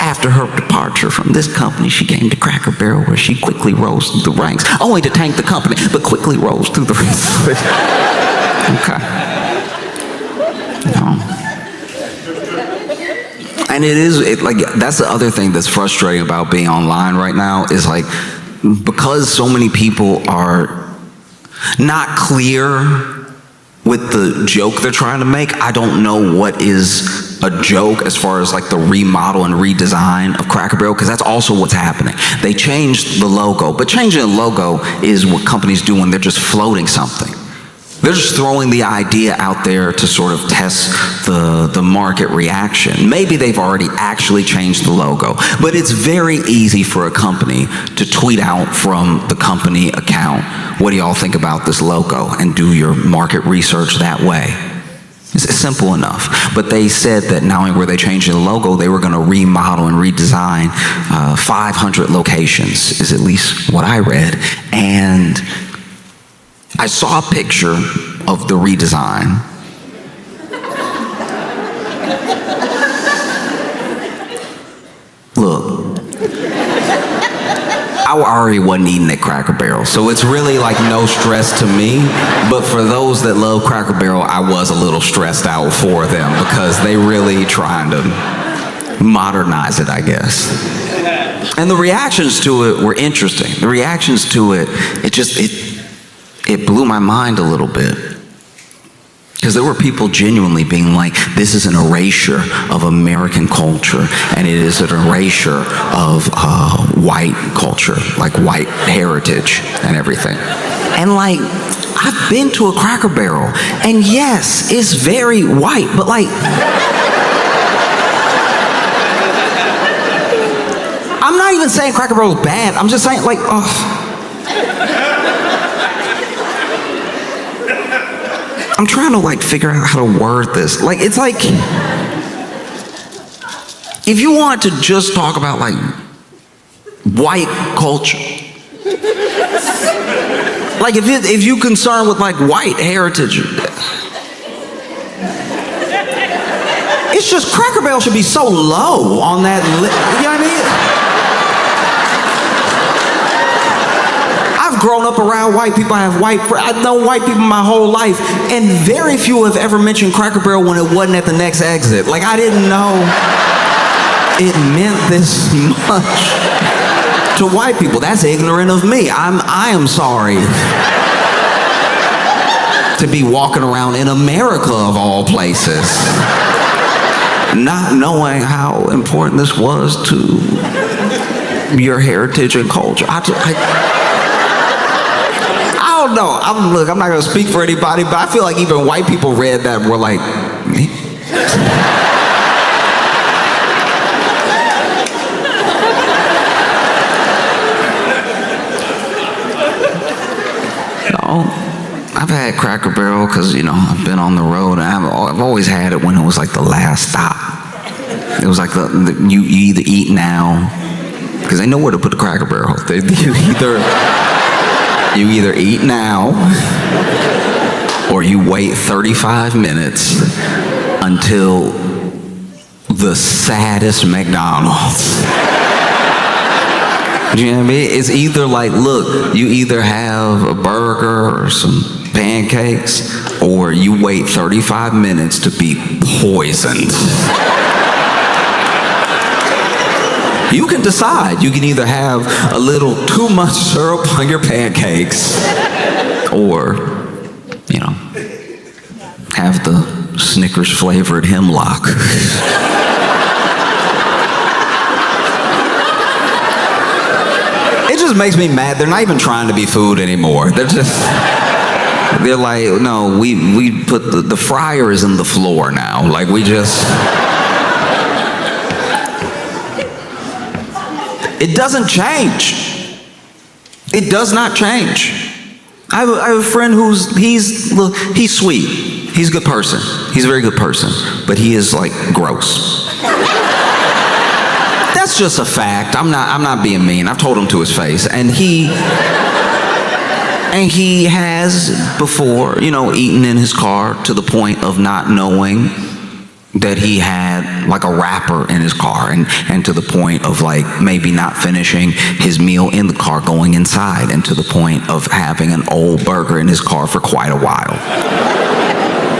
after her departure from this company, she came to Cracker Barrel, where she quickly rose through the ranks, only to tank the company, but quickly rose through the ranks. Okay. No. And like, that's the other thing that's frustrating about being online right now, is like, because so many people are not clear with the joke they're trying to make, I don't know what is a joke as far as like the remodel and redesign of Cracker Barrel, because that's also what's happening. They changed the logo, but changing the logo is what companies do when they're just floating something. They're just throwing the idea out there to sort of test the market reaction. Maybe they've already actually changed the logo, but it's very easy for a company to tweet out from the company account, what do y'all think about this logo, and do your market research that way. It's simple enough. But they said that not only were they changing the logo, they were going to remodel and redesign 500 locations, is at least what I read. And I saw a picture of the redesign. Look, I already wasn't eating at Cracker Barrel, so it's really like no stress to me. But for those that love Cracker Barrel, I was a little stressed out for them, because they really trying to modernize it, I guess. And the reactions to it were interesting. The reactions to it, it blew my mind a little bit. Because there were people genuinely being like, this is an erasure of American culture, and it is an erasure of white culture, like white heritage and everything. And like, I've been to a Cracker Barrel, and yes, it's very white, but like, I'm not even saying Cracker Barrel is bad. I'm just saying, like, I'm trying to like figure out how to word this. Like, it's like, if you want to just talk about like white culture, like if you concerned with like white heritage, it's just Cracker Barrel should be so low on that. You know what I mean? I've grown up around white people. I've known white people my whole life, and very few have ever mentioned Cracker Barrel when it wasn't at the next exit. Like, I didn't know it meant this much to white people. That's ignorant of me. I am sorry to be walking around in America of all places, not knowing how important this was to your heritage and culture. I don't know. Look, I'm not going to speak for anybody, but I feel like even white people read that and were like, I've had Cracker Barrel because, I've been on the road. And I've always had it when it was like the last stop. It was like you either eat now, because they know where to put the Cracker Barrel. You either eat now, or you wait 35 minutes until the saddest McDonald's. You know what I mean? It's either like, look, you either have a burger or some pancakes, or you wait 35 minutes to be poisoned. You can decide. You can either have a little too much syrup on your pancakes, or, have the Snickers flavored hemlock. It just makes me mad. They're not even trying to be food anymore. They're like, no, we put the fryer is in the floor now. Like, we just... It doesn't change. It does not change. I have a friend he's sweet. He's a good person. He's a very good person. But he is, like, gross. That's just a fact. I'm not being mean. I've told him to his face. And he has before, eaten in his car to the point of not knowing that he had like a wrapper in his car, and to the point of like maybe not finishing his meal in the car, going inside, and to the point of having an old burger in his car for quite a while.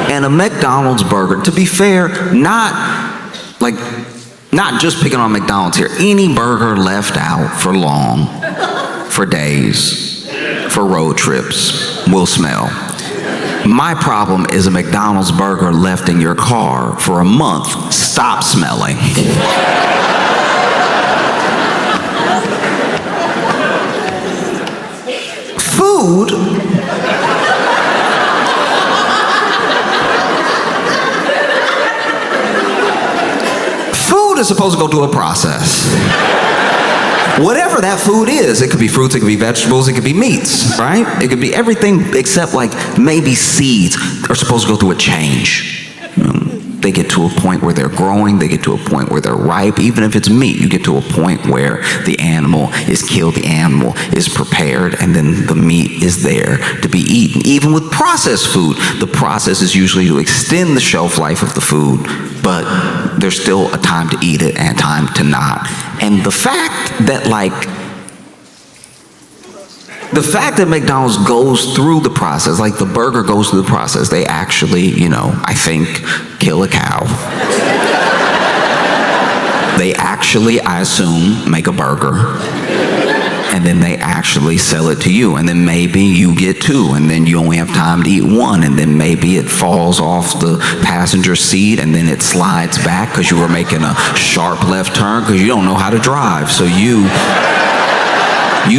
And a McDonald's burger, to be fair, not just picking on McDonald's here, any burger left out for long, for days, for road trips, will smell. My problem is a McDonald's burger left in your car for a month. Stop smelling. Food is supposed to go through a process. Whatever that food is, it could be fruits, it could be vegetables, it could be meats, right? It could be everything except like maybe seeds are supposed to go through a change. They get to a point where they're growing, they get to a point where they're ripe. Even if it's meat, you get to a point where the animal is killed, the animal is prepared, and then the meat is there to be eaten. Even with processed food, the process is usually to extend the shelf life of the food, but there's still a time to eat it and a time to not. And the fact that McDonald's goes through the process, like the burger goes through the process, they actually, I think, kill a cow. They actually, I assume, make a burger. And then they actually sell it to you. And then maybe you get two, and then you only have time to eat one. And then maybe it falls off the passenger seat, and then it slides back because you were making a sharp left turn because you don't know how to drive. So you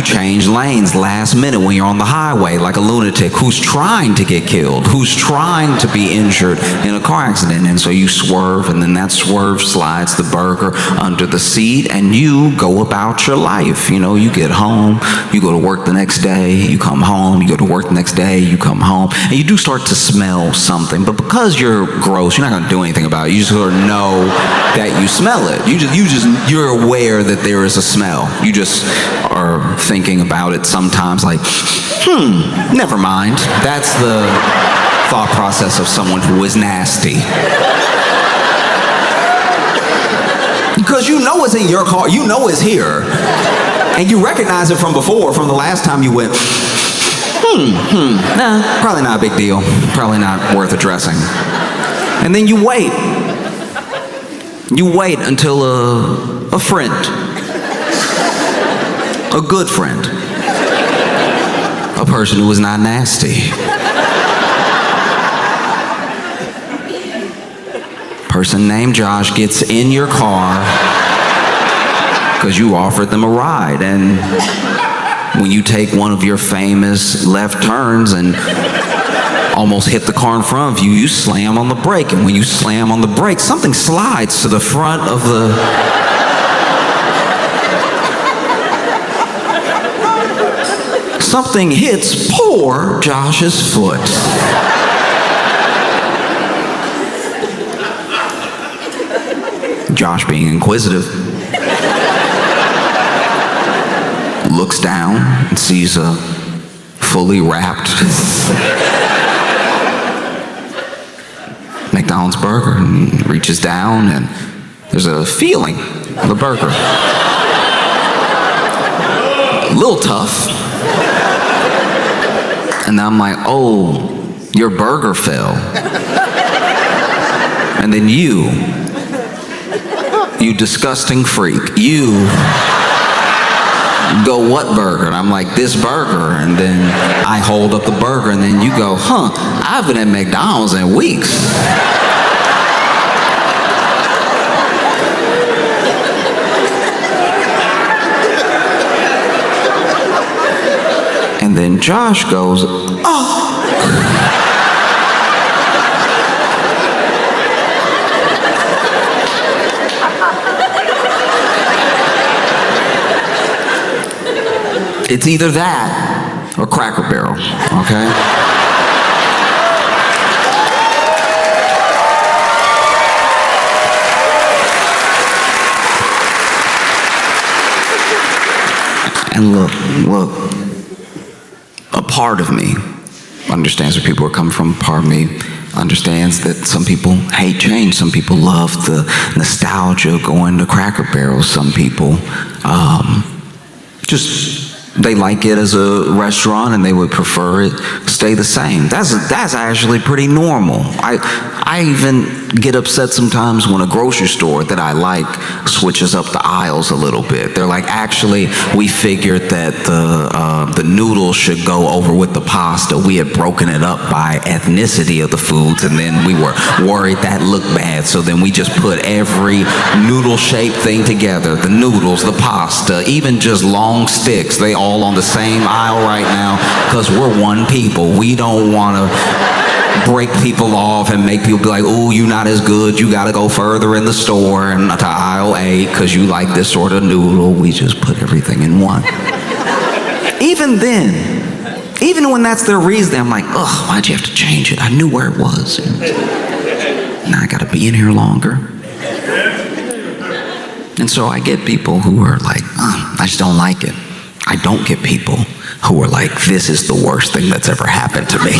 change lanes last minute when you're on the highway like a lunatic who's trying to get killed, who's trying to be injured in a car accident. And so you swerve, and then that swerve slides the burger under the seat, and you go about your life. You get home, you go to work the next day, you come home, you go to work the next day, you come home, and you do start to smell something. But because you're gross, you're not going to do anything about it. You just sort of know that you smell it. You're aware that there is a smell. You just are thinking about it sometimes like, never mind. That's the thought process of someone who is nasty. Because you know it's in your car, you know it's here. And you recognize it from before, from the last time you went, nah, probably not a big deal. Probably not worth addressing. And then you wait. You wait until a friend, a good friend, a person who is not nasty, person named Josh gets in your car because you offered them a ride, and when you take one of your famous left turns and almost hit the car in front of you, you slam on the brake, and when you slam on the brake, something slides to the front of the... Something hits poor Josh's foot. Josh, being inquisitive, looks down and sees a fully wrapped McDonald's burger and reaches down, and there's a feeling on the burger. A little tough. And I'm like, oh, your burger fell. And then you disgusting freak, you go, what burger? And I'm like, this burger. And then I hold up the burger, and then you go, I haven't had McDonald's in weeks. And then Josh goes, oh. It's either that or Cracker Barrel, okay? And look, a part of me understands where people are coming from. A part of me understands that some people hate change. Some people love the nostalgia of going to Cracker Barrel. Some people they like it as a restaurant, and they would prefer it stay the same. That's actually pretty normal. I even get upset sometimes when a grocery store that I like switches up the aisles a little bit. They're like, actually, we figured that the noodles should go over with the pasta. We had broken it up by ethnicity of the foods, and then we were worried that looked bad, so then we just put every noodle-shaped thing together. The noodles, the pasta, even just long sticks, they all on the same aisle right now, because we're one people. We don't want to break people off and make people be like, oh, you're not as good, you gotta go further in the store and to aisle 8 because you like this sort of noodle. We just put everything in one. Even then, even when that's their reason, I'm like, ugh, why'd you have to change it? I knew where it was. Now I gotta be in here longer. And so I get people who are like, I just don't like it. I don't get people who are like, this is the worst thing that's ever happened to me.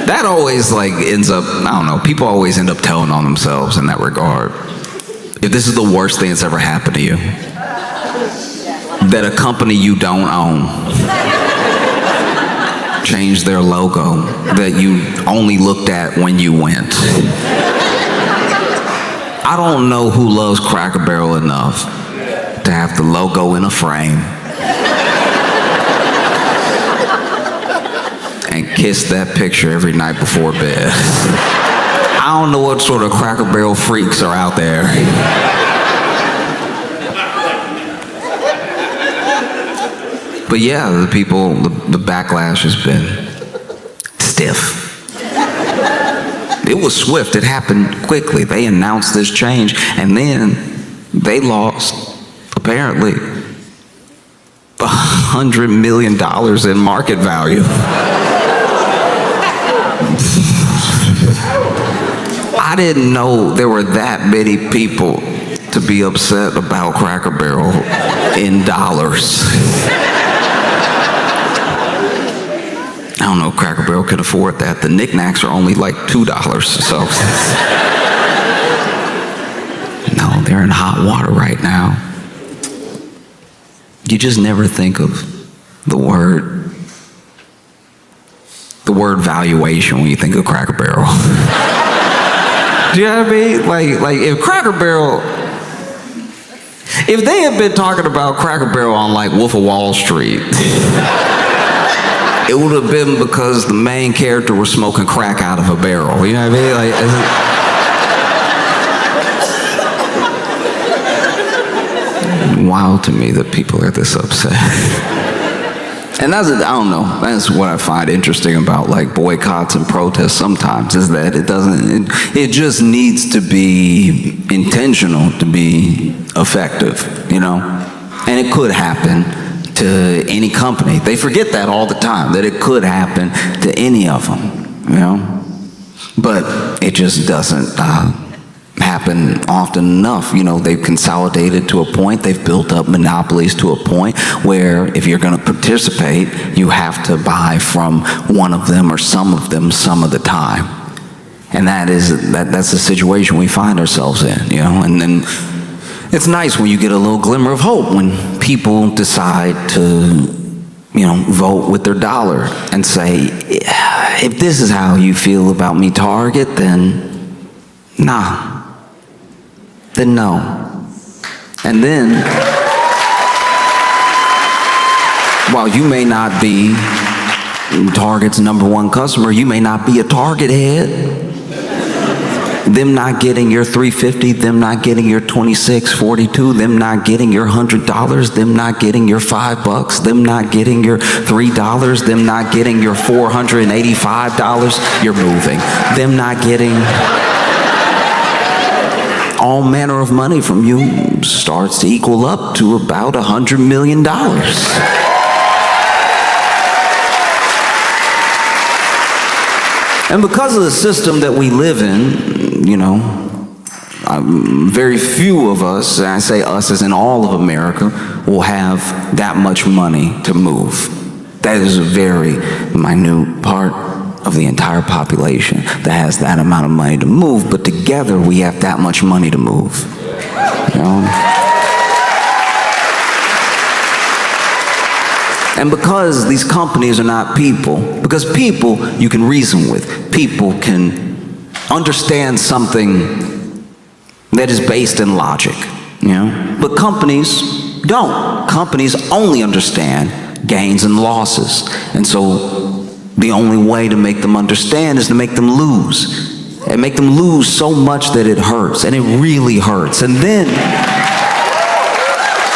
That always ends up, I don't know, people always end up telling on themselves in that regard. If this is the worst thing that's ever happened to you, that a company you don't own changed their logo that you only looked at when you went. I don't know who loves Cracker Barrel enough to have the logo in a frame and kiss that picture every night before bed. I don't know what sort of Cracker Barrel freaks are out there. But yeah, the backlash has been stiff. It was swift. It happened quickly. They announced this change, and then they lost, apparently, $100 million in market value. I didn't know there were that many people to be upset about Cracker Barrel in dollars. I don't know if Cracker Barrel could afford that. The knickknacks are only like $2, so. No, they're in hot water right now. You just never think of the word valuation when you think of Cracker Barrel. Do you know what I mean? Like if Cracker Barrel, if they had been talking about Cracker Barrel on like Wolf of Wall Street, it would have been because the main character was smoking crack out of a barrel. You know what I mean? Like, wild to me that people are this upset. And I don't know, that's what I find interesting about like boycotts and protests sometimes, is that it just needs to be intentional to be effective, you know? And it could happen to any company. They forget that all the time, that it could happen to any of them, you know? But it just doesn't happen often enough. You know, they've consolidated to a point, they've built up monopolies to a point where if you're going to participate, you have to buy from one of them or some of them some of the time. And that's the situation we find ourselves in, you know. And then it's nice when you get a little glimmer of hope when people decide to, you know, vote with their dollar and say, if this is how you feel about me, Target, then nah. Then no. And then, while you may not be Target's #1 customer, you may not be a Target head. Them not getting your $350, them not getting your $26.42, them not getting your $100, them not getting your $5, them not getting your $3, them not getting your $485, you're moving. Them not getting all manner of money from you starts to equal up to about $100 million. And because of the system that we live in, you know, very few of us, and I say us as in all of America, will have that much money to move. That is a very minute part of the entire population that has that amount of money to move, but together we have that much money to move. You know? And because these companies are not people, because people you can reason with, people can understand something that is based in logic, you know? But companies don't. Companies only understand gains and losses. And so the only way to make them understand is to make them lose. And make them lose so much that it hurts, and it really hurts. And then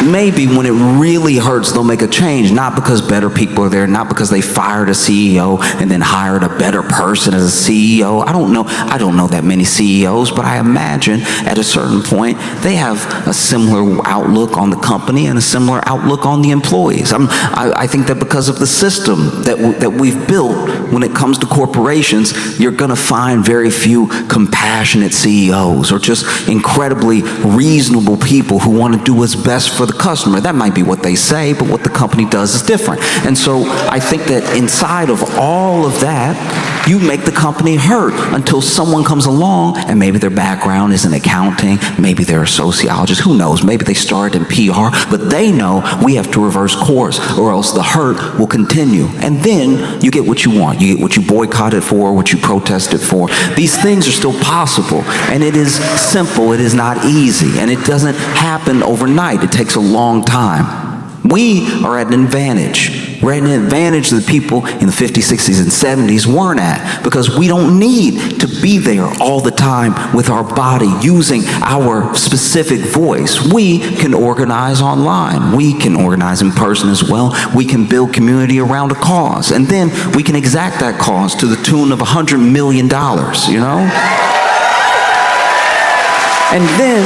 maybe when it really hurts, they'll make a change, not because better people are there, not because they fired a CEO and then hired a better person as a CEO. I don't know that many CEOs, but I imagine at a certain point they have a similar outlook on the company and a similar outlook on the employees. I think that because of the system that we've built when it comes to corporations, you're going to find very few compassionate CEOs or just incredibly reasonable people who want to do what's best for the customer. That might be what they say, but what the company does is different. And so I think that inside of all of that, you make the company hurt until someone comes along and maybe their background is in accounting, maybe they're a sociologist, who knows, maybe they started in PR, but they know we have to reverse course or else the hurt will continue. And then you get what you want. You get what you boycotted for, what you protested for. These things are still possible, and it is simple, it is not easy, and it doesn't happen overnight. It takes a long time. We are at an advantage. We're at an advantage that people in the 50s, 60s, and 70s weren't at, because we don't need to be there all the time with our body using our specific voice. We can organize online. We can organize in person as well. We can build community around a cause, and then we can exact that cause to the tune of $100 million, you know? And then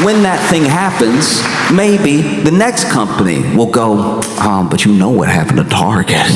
when that thing happens, maybe the next company will go, but you know what happened to Target.